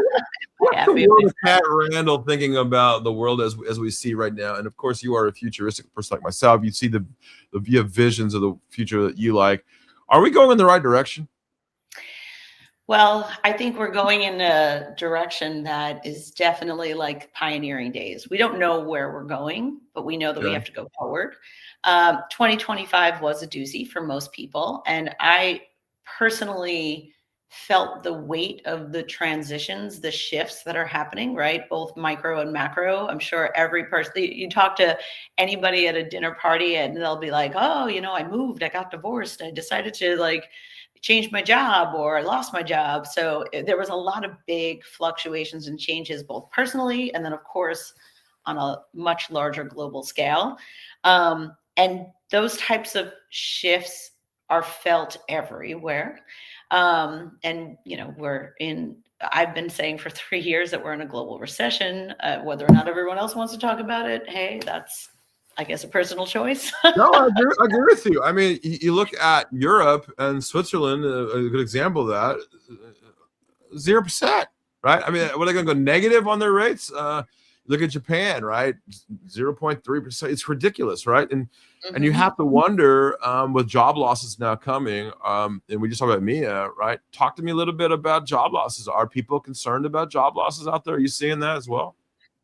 What's the world of Kat Randel thinking about the world as we see right now? And of course, you are a futuristic person like myself. You see you have visions of the future that you like. Are we going in the right direction? Well, I think we're going in a direction that is definitely like pioneering days. We don't know where we're going, but we know that we have to go forward. 2025 was a doozy for most people. And I personally felt the weight of the transitions, the shifts that are happening, right? Both micro and macro. I'm sure every person, you talk to anybody at a dinner party and they'll be like, oh, I moved, I got divorced, I decided to like change my job, or I lost my job. So there was a lot of big fluctuations and changes, both personally and then of course on a much larger global scale. And those types of shifts are felt everywhere. And I've been saying for 3 years that we're in a global recession. Whether or not everyone else wants to talk about it, hey, that's, I guess, a personal choice. No, I agree with you. I mean, you look at Europe and Switzerland, a good example of that, 0%, right? I mean, what are they going to go negative on their rates? Look at Japan, right? 0.3%. It's ridiculous, right? And you have to wonder, with job losses now coming, and we just talked about Mia, right? Talk to me a little bit about job losses. Are people concerned about job losses out there? Are you seeing that as well?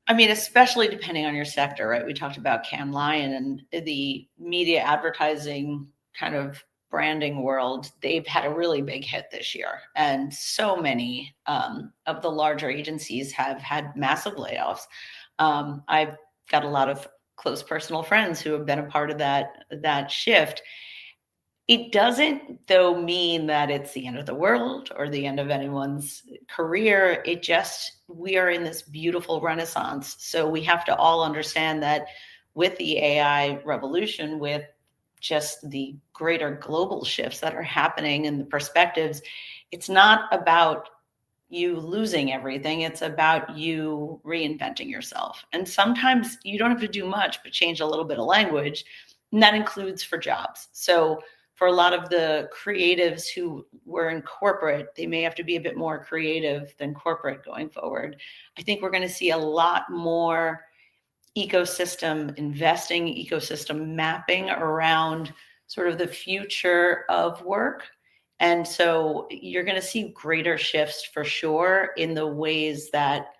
I mean, especially depending on your sector, right? We talked about Cannes Lion and the media advertising kind of branding world. They've had a really big hit this year. And so many of the larger agencies have had massive layoffs. I've got a lot of close personal friends who have been a part of that shift. It doesn't, though, mean that it's the end of the world or the end of anyone's career. We are in this beautiful renaissance. So we have to all understand that with the AI revolution, with just the greater global shifts that are happening and the perspectives, it's not about you losing everything. It's about you reinventing yourself. And sometimes you don't have to do much, but change a little bit of language. And that includes for jobs. So for a lot of the creatives who were in corporate, they may have to be a bit more creative than corporate going forward. I think we're going to see a lot more ecosystem investing, ecosystem mapping around sort of the future of work. And so you're going to see greater shifts for sure in the ways that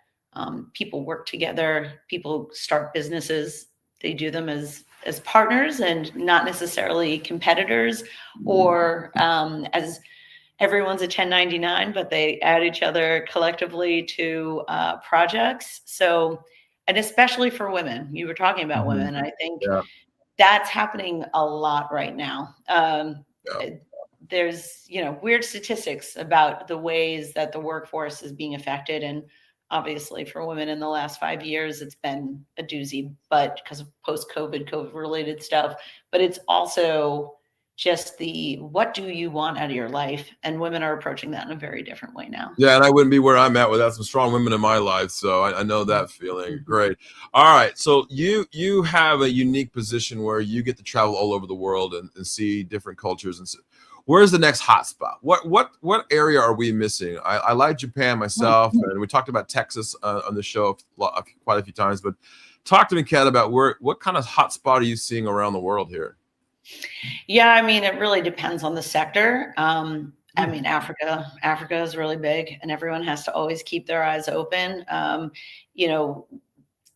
people work together, people start businesses. They do them as partners and not necessarily competitors, or as everyone's a 1099, but they add each other collectively to projects. So, and especially for women, you were talking about women. I think that's happening a lot right now. There's, weird statistics about the ways that the workforce is being affected. And obviously for women in the last 5 years, it's been a doozy, but because of COVID related stuff, but it's also just what do you want out of your life? And women are approaching that in a very different way now. Yeah, and I wouldn't be where I'm at without some strong women in my life. So I know that feeling. Great. All right. So you have a unique position where you get to travel all over the world and see different cultures. And where's the next hot spot? What area are we missing? I like Japan myself, and we talked about Texas on the show quite a few times. But talk to me, Kat, about what kind of hot spot are you seeing around the world here? Yeah, I mean, it really depends on the sector. I mean, Africa is really big, and everyone has to always keep their eyes open.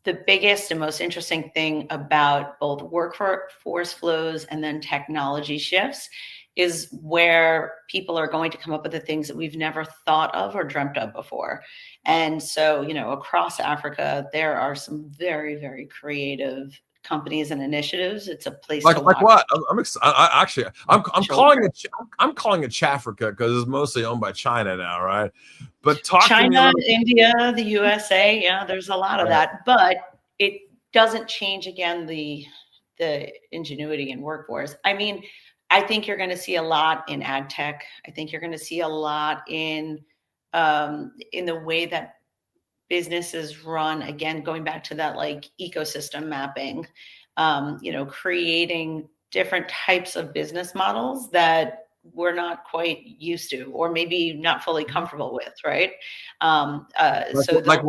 The biggest and most interesting thing about both workforce flows and then technology shifts is where people are going to come up with the things that we've never thought of or dreamt of before. And so, across Africa, there are some very, very creative companies and initiatives. It's a place to like what? I'm excited. I'm calling it Chafrica because it's mostly owned by China now, right? But China, India, the USA, yeah, there's a lot of that, but it doesn't change again the ingenuity in workforce. I mean, I think you're going to see a lot in ag tech. I think you're going to see a lot in the way that businesses run, again, going back to that like ecosystem mapping, creating different types of business models that we're not quite used to, or maybe not fully comfortable with, right? Like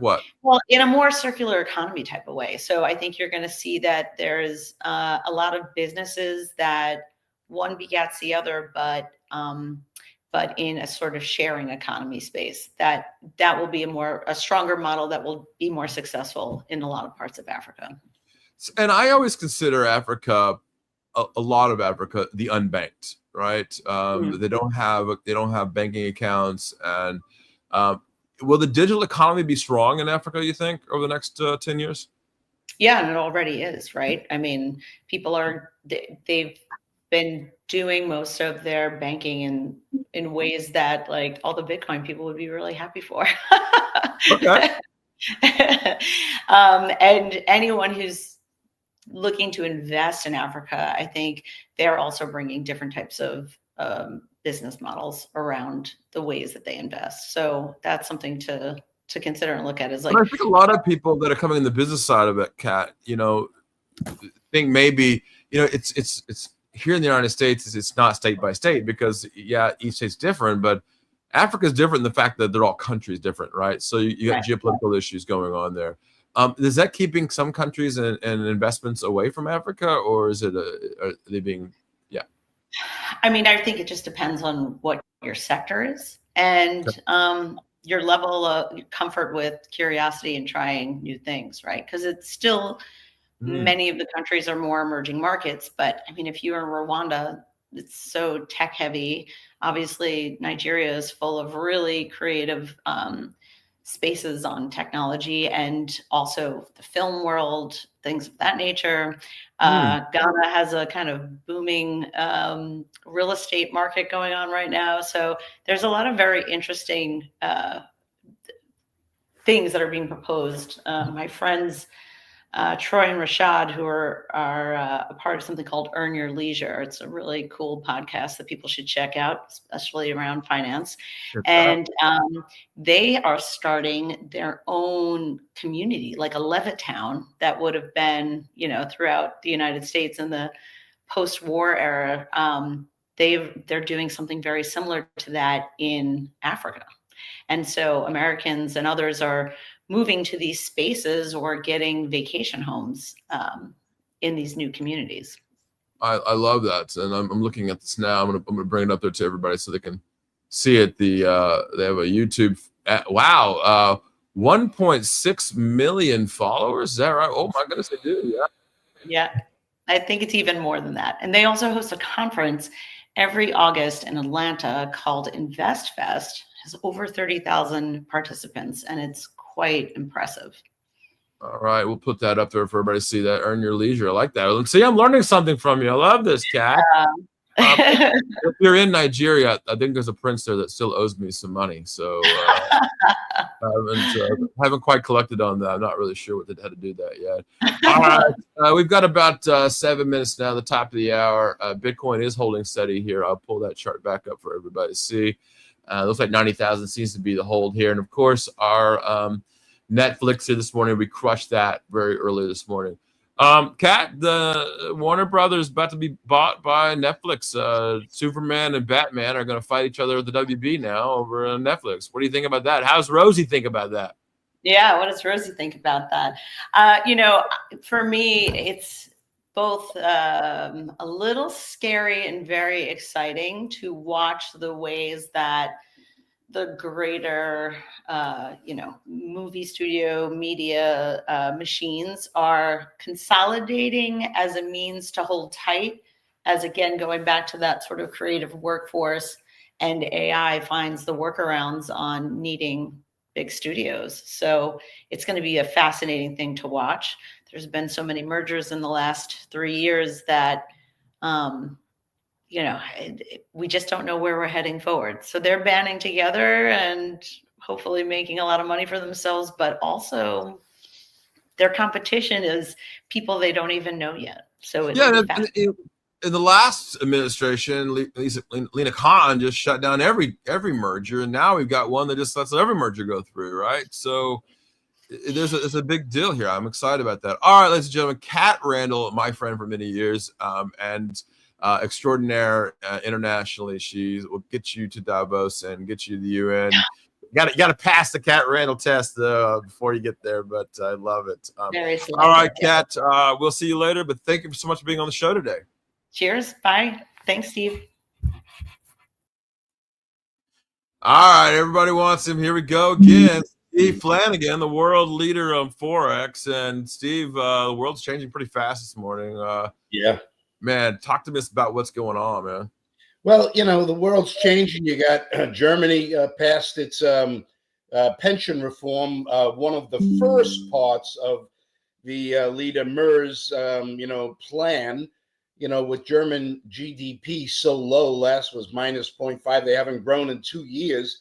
what? Well, in a more circular economy type of way. So I think you're going to see that there's a lot of businesses that one begets the other, but in a sort of sharing economy space, that will be a stronger model that will be more successful in a lot of parts of Africa. And I always consider Africa, a lot of Africa, the unbanked, right? They don't have banking accounts, and will the digital economy be strong in Africa, you think, over the next 10 years? Yeah, and it already is, right? I mean, they've been doing most of their banking in ways that like all the Bitcoin people would be really happy for. Okay. And anyone who's looking to invest in Africa, I think they're also bringing different types of business models around the ways that they invest. So that's something to consider and look at. Is like, I think a lot of people that are coming in the business side of it, Kat, think maybe it's here in the United States. It's not state by state because each state's different, but Africa is different in the fact that they're all countries different, right? So you got geopolitical issues going on there. Is that keeping some countries and investments away from Africa, or is it are they being? Yeah, I mean, I think it just depends on what your sector is and your level of comfort with curiosity and trying new things, right? Because it's still many of the countries are more emerging markets, but I mean, if you're in Rwanda, it's so tech heavy. Obviously, Nigeria is full of really creative spaces on technology, and also the film world, things of that nature. Ghana has a kind of booming real estate market going on right now. So there's a lot of very interesting things that are being proposed. My friends, Troy and Rashad, who are a part of something called Earn Your Leisure. It's a really cool podcast that people should check out, especially around finance. And they are starting their own community, like a Levittown that would have been, throughout the United States in the post-war era. They're doing something very similar to that in Africa. And so Americans and others are moving to these spaces or getting vacation homes in these new communities. I love that, and I'm looking at this now. I'm gonna bring it up there to everybody so they can see it. They have a YouTube. Wow, 1.6 million followers. Is that right? Oh my goodness, they do. Yeah, I think it's even more than that. And they also host a conference every August in Atlanta called Invest Fest. It has over 30,000 participants, and it's quite impressive. All right, we'll put that up there for everybody to see. That Earn Your Leisure. I like that. See, I'm learning something from you. I love this, Kat. If you're in Nigeria, I think there's a prince there that still owes me some money. So haven't quite collected on that. I'm not really sure how to do that yet. All right, we've got about 7 minutes now, the top of the hour. Bitcoin is holding steady here. I'll pull that chart back up for everybody to see. Looks like 90,000 seems to be the hold here. And of course, our Netflix here this morning, we crushed that very early this morning. Kat, the Warner Brothers about to be bought by Netflix. Superman and Batman are going to fight each other at the WB now over Netflix. What do you think about that? How's Rosie think about that? Yeah, what does Rosie think about that? For me, it's both a little scary and very exciting to watch the ways that the greater, movie studio media machines are consolidating as a means to hold tight, as again, going back to that sort of creative workforce, and AI finds the workarounds on needing big studios. So it's going to be a fascinating thing to watch. There's been so many mergers in the last 3 years that, we just don't know where we're heading forward. So they're banding together and hopefully making a lot of money for themselves, but also their competition is people they don't even know yet. So in the last administration, Lena Khan just shut down every merger, and now we've got one that just lets every merger go through, right? So there's a big deal here. I'm excited about that. All right, ladies and gentlemen, Kat Randel, my friend for many years, and extraordinaire internationally. She will get you to Davos and get you to the UN. Got to pass the Kat Randel test before you get there, but I love it. All right, Kat, we'll see you later, but thank you so much for being on the show today. Cheers. Bye. Thanks, Steve. All right, everybody wants him. Here we go again. Steve Flanagan, the world leader on Forex. And Steve, the world's changing pretty fast this morning. Yeah. Man, talk to me about what's going on, man. Well, the world's changing. You got Germany passed its pension reform. One of the first parts of the leader Merz, plan, with German GDP so low, last was minus 0.5. They haven't grown in 2 years.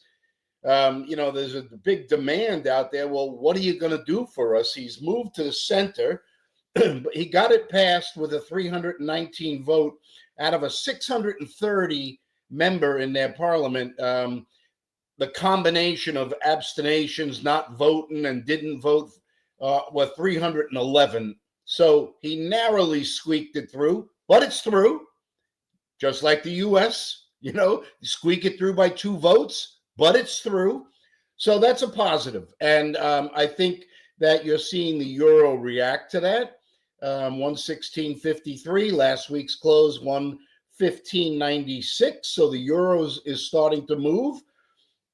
There's a big demand out there. Well, what are you going to do for us? He's moved to the center, but he got it passed with a 319 vote out of a 630 member in their parliament. The combination of abstentions, not voting, and didn't vote were 311. So he narrowly squeaked it through, but it's through, just like the U.S. You squeak it through by 2 votes, but it's through. So that's a positive. And I think that you're seeing the euro react to that. 116.53, last week's close 115.96. So the euro is starting to move,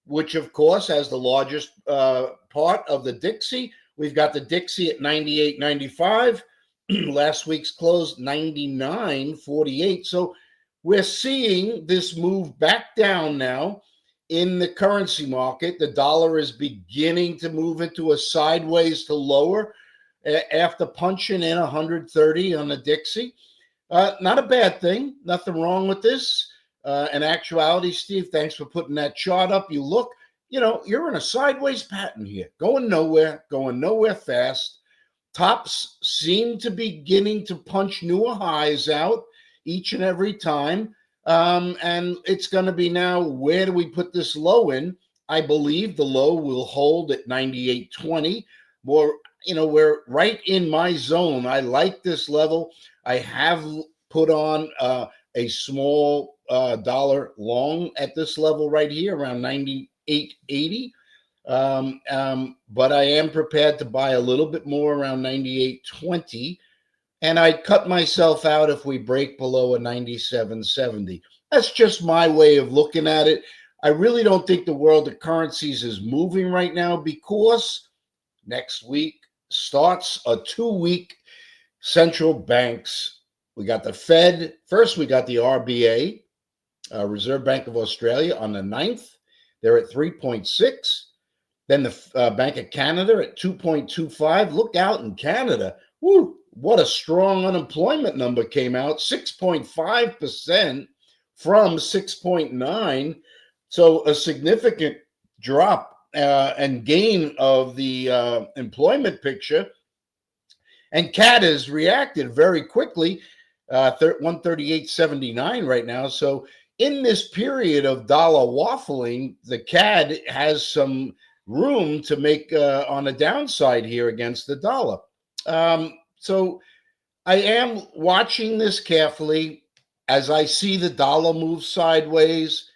which of course has the largest part of the Dixie. We've got the Dixie at 98.95. Last week's close 99.48. So we're seeing this move back down now in the currency market. The dollar is beginning to move into a sideways to lower after punching in 130 on the Dixie. Not a bad thing. Nothing wrong with this. In actuality, Steve, thanks for putting that chart up. You look, you're in a sideways pattern here, going nowhere fast. Tops seem to be beginning to punch newer highs out each and every time. And it's going to be now, where do we put this low in? I believe the low will hold at 98.20. More, we're right in my zone. I like this level. I have put on a small dollar long at this level right here, around 98.80. But I am prepared to buy a little bit more around 98.20. And I'd cut myself out if we break below a 97.70. That's just my way of looking at it. I really don't think the world of currencies is moving right now, because next week starts a 2-week central banks. We got the Fed. First, we got the RBA, Reserve Bank of Australia, on the 9th. They're at 3.6. Then the Bank of Canada at 2.25. Look out in Canada. Woo, what a strong unemployment number came out, 6.5% from 6.9. So a significant drop and gain of the employment picture. And CAD has reacted very quickly, 138.79 right now. So in this period of dollar waffling, the CAD has some room to make on a downside here against the dollar. So I am watching this carefully. As I see the dollar move sideways,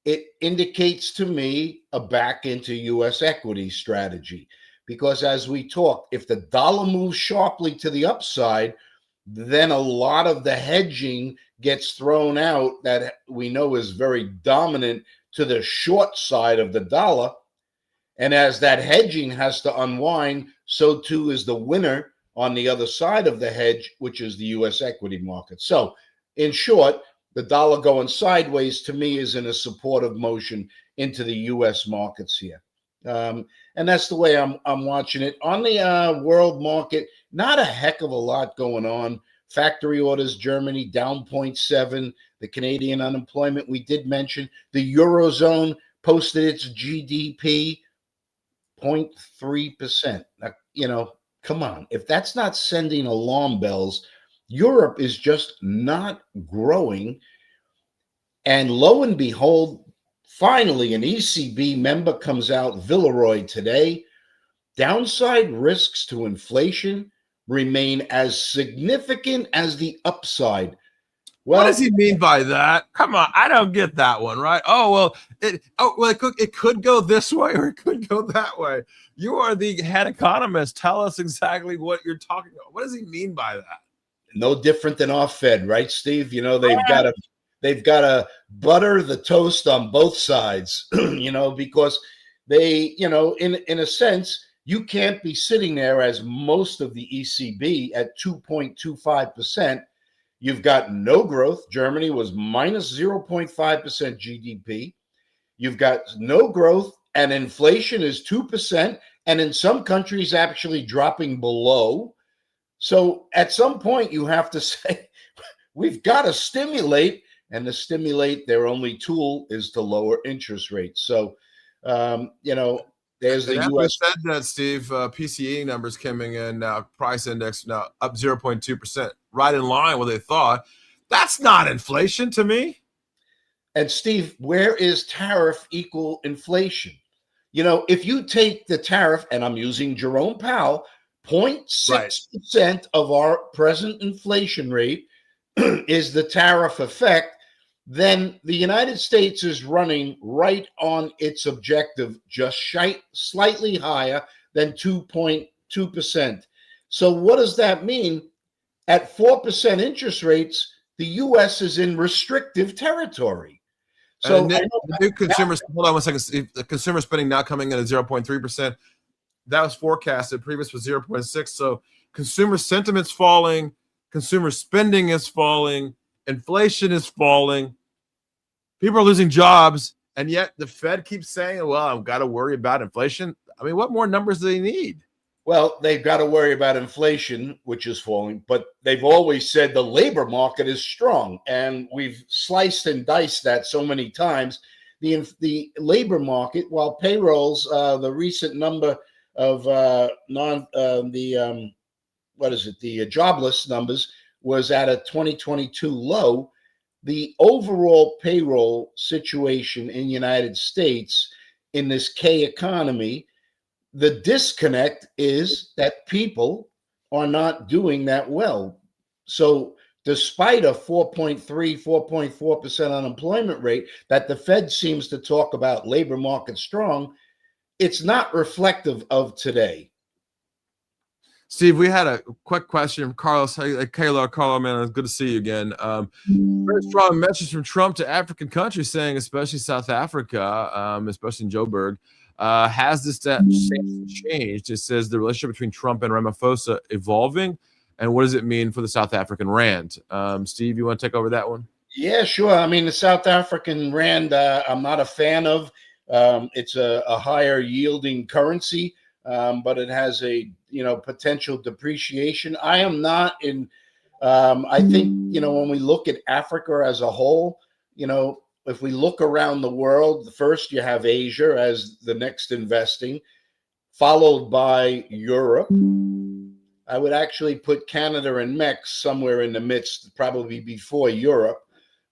it indicates to me a back into U.S. equity strategy. Because as we talk, if the dollar moves sharply to the upside, then a lot of the hedging gets thrown out that we know is very dominant to the short side of the dollar. And as that hedging has to unwind, so too is the winner on the other side of the hedge, which is the U.S. equity market. So in short, the dollar going sideways to me is in a supportive motion into the U.S. markets here. And that's the way I'm watching it. On the world market, not a heck of a lot going on. Factory orders, Germany down 0.7. The Canadian unemployment, we did mention. The Eurozone posted its GDP 0.3%. Now, come on. If that's not sending alarm bells, Europe is just not growing. And lo and behold, finally, an ECB member comes out, Villeroy, today. Downside risks to inflation remain as significant as the upside. Well, what does he mean by that? Come on, I don't get that one, right? It could go this way or it could go that way. You are the head economist. Tell us exactly what you're talking about. What does he mean by that? No different than our Fed, right, Steve? They've got to butter the toast on both sides, because they, in a sense, you can't be sitting there as most of the ECB at 2.25%. You've got no growth. Germany was minus 0.5% GDP. You've got no growth, and inflation is 2%, and in some countries actually dropping below. So at some point, you have to say, we've got to stimulate, and to stimulate, their only tool is to lower interest rates. So, there's the U.S. said that, Steve, PCE numbers coming in now, price index now up 0.2%, right in line with what they thought. That's not inflation to me. And Steve, where is tariff equal inflation? If you take the tariff, and I'm using Jerome Powell, 0.6% of our present inflation rate is the tariff effect, then the United States is running right on its objective, just slightly higher than 2.2%. So what does that mean? At 4% interest rates, the U.S. is in restrictive territory. So the new consumer, hold on one second. The consumer spending now coming in at 0.3%. That was forecasted. Previous was 0.6. So consumer sentiment's falling, consumer spending is falling, inflation is falling. People are losing jobs, and yet the Fed keeps saying, well, I've got to worry about inflation. I mean, what more numbers do they need? Well, they've got to worry about inflation, which is falling, but they've always said the labor market is strong, and we've sliced and diced that so many times. The labor market, while payrolls, the recent number of the jobless numbers was at a 2022 low. The overall payroll situation in the United States in this K economy, the disconnect is that people are not doing that well. So despite a 4.4% unemployment rate that the Fed seems to talk about labor market strong, it's not reflective of today. Steve, we had a quick question from Carlos. Carlo, man, it's good to see you again. Very strong message from Trump to African countries saying, especially South Africa, especially in Joburg, has this changed? It says the relationship between Trump and Ramaphosa evolving, and what does it mean for the South African rand? Steve, you want to take over that one? Yeah, sure. I mean, the South African rand, I'm not a fan of. It's a higher yielding currency, but it has a potential depreciation. I am not in. I think when we look at Africa as a whole, if we look around the world, first you have Asia as the next investing, followed by Europe. I would actually put Canada and Mex somewhere in the midst, probably before Europe,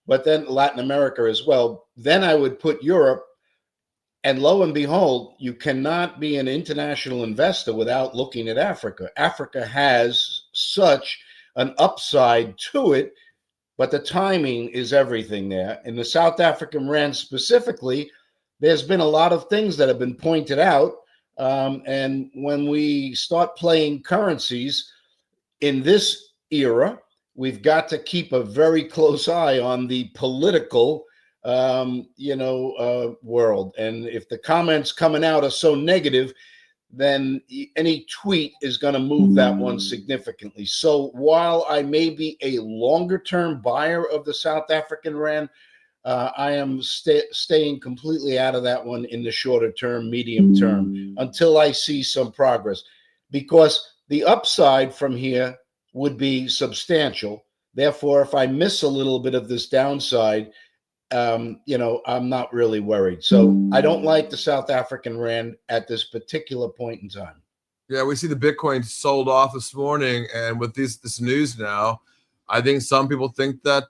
but then Latin America as well. Then I would put Europe. And lo and behold, you cannot be an international investor without looking at Africa. Africa has such an upside to it, but the timing is everything there. In the South African rand specifically, there's been a lot of things that have been pointed out. And when we start playing currencies in this era, we've got to keep a very close eye on the political world. And if the comments coming out are so negative, then any tweet is going to move that one significantly. So while I may be a longer term buyer of the South African rand, I am staying completely out of that one in the shorter term, medium term, until I see some progress, because the upside from here would be substantial. Therefore, if I miss a little bit of this downside, I'm not really worried. So I don't like the South African rand at this particular point in time. Yeah, we see the Bitcoin sold off this morning, and with this news now, I think some people think that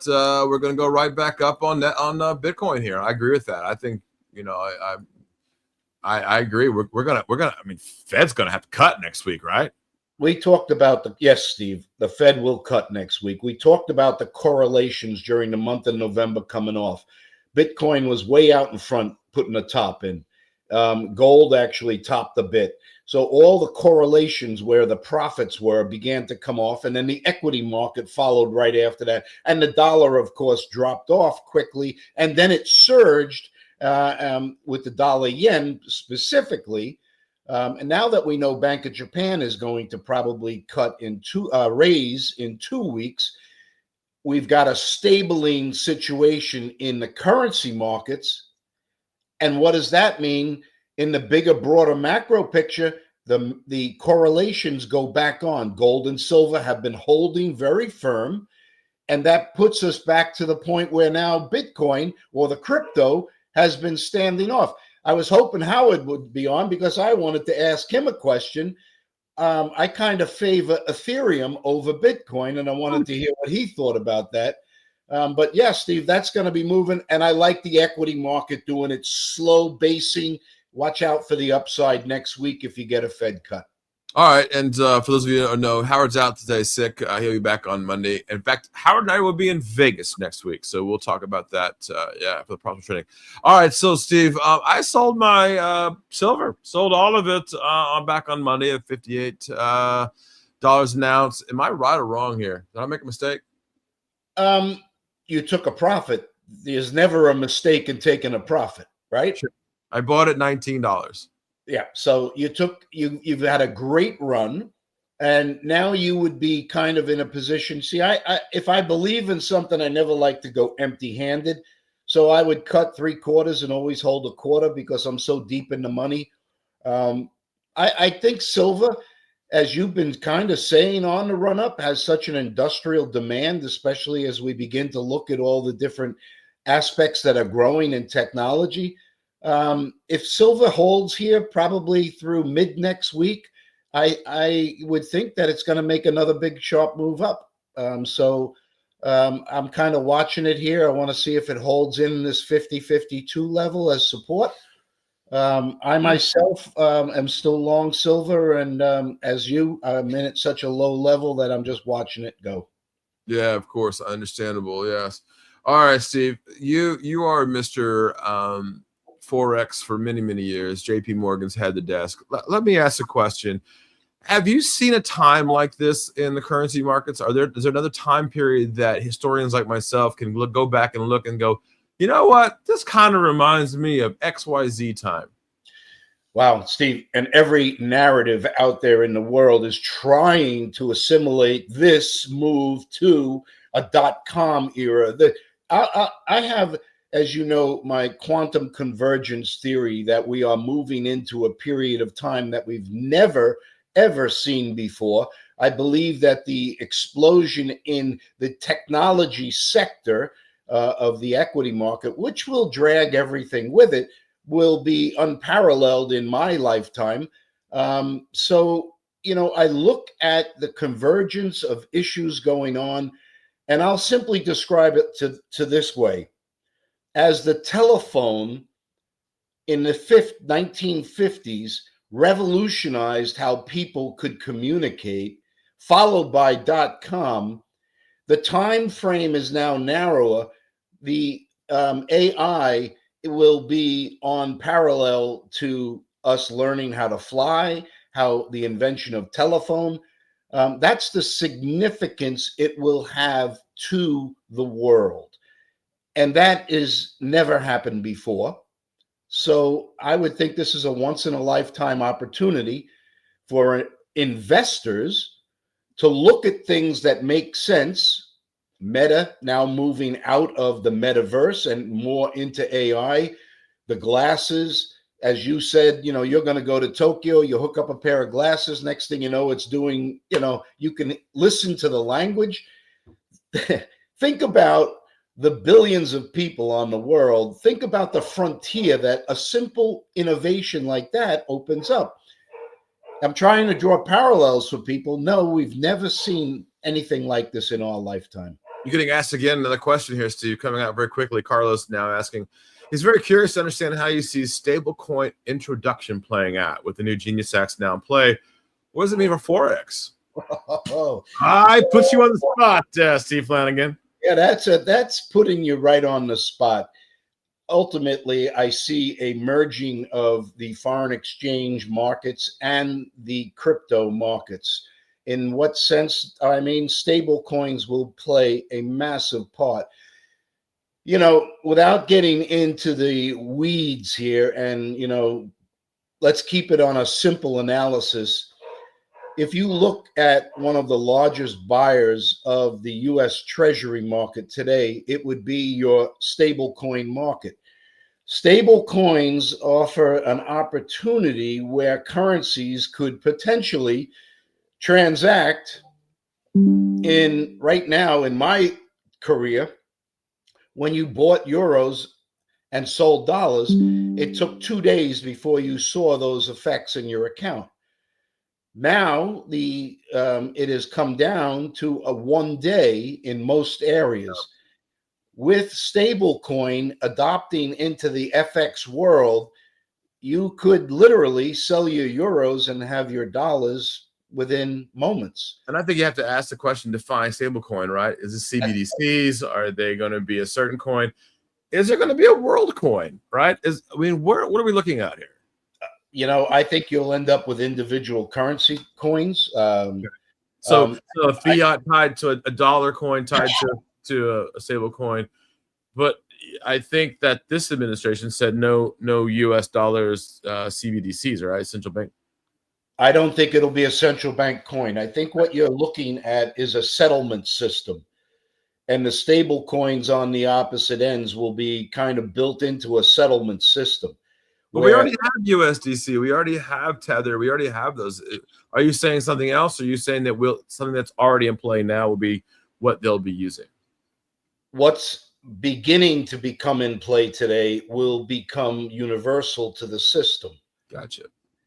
we're going to go right back up on Bitcoin here. I agree with that. I think I agree. We're gonna. I mean, Fed's going to have to cut next week, right? We talked about yes, Steve, the Fed will cut next week. We talked about the correlations during the month of November coming off. Bitcoin was way out in front, putting a top in. Gold actually topped a bit. So all the correlations where the profits were began to come off, and then the equity market followed right after that. And the dollar, of course, dropped off quickly, and then it surged with the dollar yen specifically. And now that we know Bank of Japan is going to probably raise in 2 weeks, we've got a stabling situation in the currency markets. And what does that mean in the bigger, broader macro picture? The correlations go back on. Gold and silver have been holding very firm. And that puts us back to the point where now Bitcoin, or the crypto, has been standing off. I was hoping Howard would be on because I wanted to ask him a question. I kind of favor Ethereum over Bitcoin, and I wanted to hear what he thought about that. But yeah, Steve, that's going to be moving. And I like the equity market doing its slow basing. Watch out for the upside next week if you get a Fed cut. All right, and for those of you who don't know, Howard's out today, sick. He'll be back on Monday. In fact, Howard and I will be in Vegas next week, so we'll talk about that. For the proper trading. All right, so Steve, I sold my silver, sold all of it. I'm back on Monday at $58 an ounce. Am I right or wrong here? Did I make a mistake? You took a profit. There's never a mistake in taking a profit, right? Sure. I bought it $19. Yeah, so you've had a great run, and now you would be kind of in a position. See, I if I believe in something, I never like to go empty-handed. So I would cut 3/4 and always hold a quarter because I'm so deep in the money. I think silver, as you've been kind of saying on the run up, has such an industrial demand, especially as we begin to look at all the different aspects that are growing in technology. If silver holds here probably through mid next week, I would think that it's going to make another big sharp move up. So I'm kind of watching it here. I want to see if it holds in this 50-52 level as support. I myself am still long silver, and as you, I'm in at such a low level that I'm just watching it go. Yeah, of course, understandable. Yes. All right, Steve, you are Mr. Forex for many, many years. JP Morgan's had the desk. Let me ask a question. Have you seen a time like this in the currency markets? Is there another time period that historians like myself can go back and look and go, you know what? This kind of reminds me of XYZ time. Wow, Steve, and every narrative out there in the world is trying to assimilate this move to a .com era. I have, as you know, my quantum convergence theory that we are moving into a period of time that we've never, ever seen before. I believe that the explosion in the technology sector of the equity market, which will drag everything with it, will be unparalleled in my lifetime. So, you know, I look at the convergence of issues going on, and I'll simply describe it to this way. As the telephone in the 1950s revolutionized how people could communicate, followed by .com, the time frame is now narrower. The AI will be on parallel to us learning how to fly, how the invention of telephone. That's the significance it will have to the world. And that is never happened before. So I would think this is a once in a lifetime opportunity for investors to look at things that make sense. Meta now moving out of the metaverse and more into AI, the glasses, as you said, you know, you're going to go to Tokyo, you hook up a pair of glasses. Next thing you know, it's doing, you know, you can listen to the language. Think about the billions of people on the world. Think about the frontier that a simple innovation like that opens up. I'm trying to draw parallels for people. No, we've never seen anything like this in our lifetime. You're getting asked again another question here, Steve, coming out very quickly. Carlos now asking, he's very curious to understand how you see stablecoin introduction playing out with the new Genius Acts now in play. What does it mean for Forex? I put you on the spot, Steve Flanagan. Yeah, that's putting you right on the spot. Ultimately, I see a merging of the foreign exchange markets and the crypto markets. In what sense? I mean, stable coins will play a massive part. You know, without getting into the weeds here, and, you know, let's keep it on a simple analysis. if you look at one of the largest buyers of the U.S. Treasury market today, it would be your stablecoin market. Stable coins offer an opportunity where currencies could potentially transact. Right now in my career, when you bought euros and sold dollars, it took 2 days before you saw those effects in your account. Now it has come down to a 1 day in most areas. With stablecoin adopting into the FX world, you could literally sell your euros and have your dollars within moments. And I think you have to ask the question, define stablecoin, right? Is it CBDCs? Are they going to be a certain coin? Is there going to be a world coin, right? What are we looking at here? I think you'll end up with individual currency coins. So a fiat tied to a dollar coin tied to a stable coin. But I think that this administration said no U.S. dollars CBDCs, right? Central bank. I don't think it'll be a central bank coin. I think what you're looking at is a settlement system. And the stable coins on the opposite ends will be kind of built into a settlement system. But we already have USDC. We already have Tether. We already have those. Are you saying something else? Or are you saying that something that's already in play now will be what they'll be using? What's beginning to become in play today will become universal to the system. Gotcha.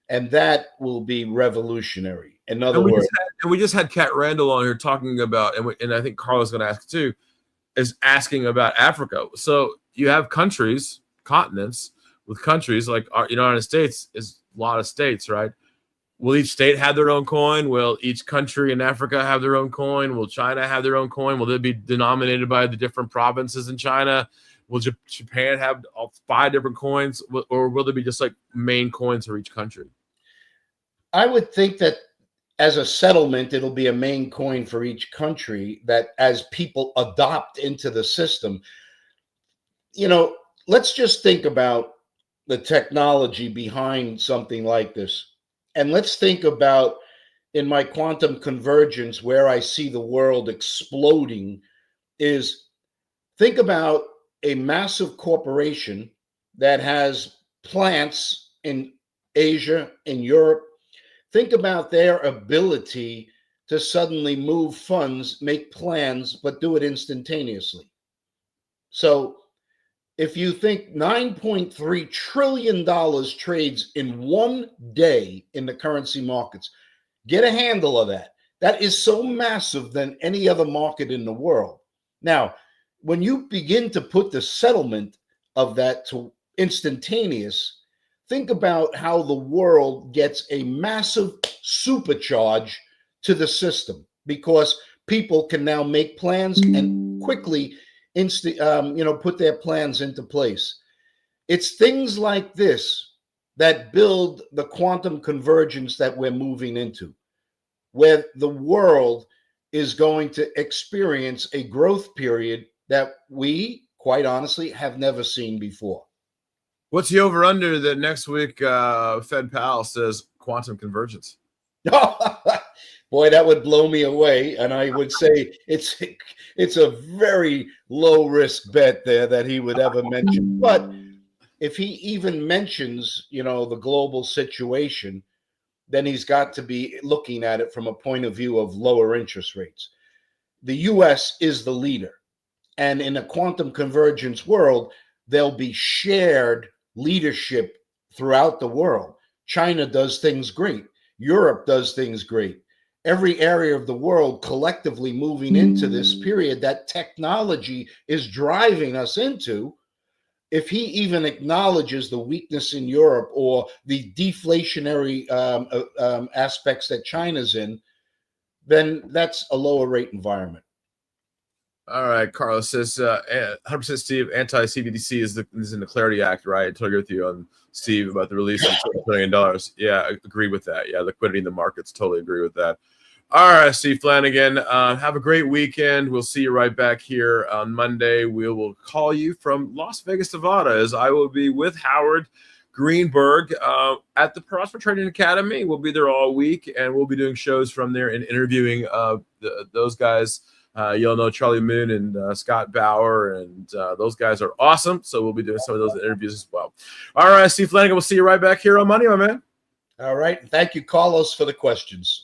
And that will be revolutionary. In other words, we just had Kat Randel on here talking about, and I think Carla's going to ask too, is asking about Africa. So you have countries, continents, with countries like United States is a lot of states, right? Will each state have their own coin? Will each country in Africa have their own coin? Will China have their own coin? Will they be denominated by the different provinces in China? Will Japan have 5 different coins? Or will there be just like main coins for each country? I would think that as a settlement, it'll be a main coin for each country that as people adopt into the system, let's just think about the technology behind something like this. And let's think about, in my quantum convergence, where I see the world exploding is, think about a massive corporation that has plants in Asia, in Europe. Think about their ability to suddenly move funds, make plans, but do it instantaneously. So if you think $9.3 trillion trades in 1 day in the currency markets, get a handle of that. That is so massive than any other market in the world. Now, when you begin to put the settlement of that to instantaneous, think about how the world gets a massive supercharge to the system, because people can now make plans and quickly put their plans into place. It's things like this that build the quantum convergence that we're moving into, where the world is going to experience a growth period that we, quite honestly, have never seen before. What's the over under that next week Fed Powell says quantum convergence? Boy, that would blow me away. And I would say it's a very low risk bet there that he would ever mention. But if he even mentions, the global situation, then he's got to be looking at it from a point of view of lower interest rates. The US is the leader. And in a quantum convergence world, there'll be shared leadership throughout the world. China does things great. Europe does things great. Every area of the world collectively moving into this period that technology is driving us into. If he even acknowledges the weakness in Europe or the deflationary aspects that China's in, then that's a lower rate environment. All right, Carlos says 100% Steve, anti-CBDC is in the Clarity Act, right? I totally agree with you on Steve about the release of $2 billion. Yeah, I agree with that. Yeah, liquidity in the markets, totally agree with that. All right, Steve Flanagan, have a great weekend. We'll see you right back here on Monday. We will call you from Las Vegas, Nevada, as I will be with Howard Greenberg at the Prosper Trading Academy. We'll be there all week, and we'll be doing shows from there and interviewing those guys. You'll know Charlie Moon and Scott Bauer, and those guys are awesome. So we'll be doing some of those interviews as well. All right, Steve Flanagan, we'll see you right back here on Money, my man. All right. Thank you, Carlos, for the questions.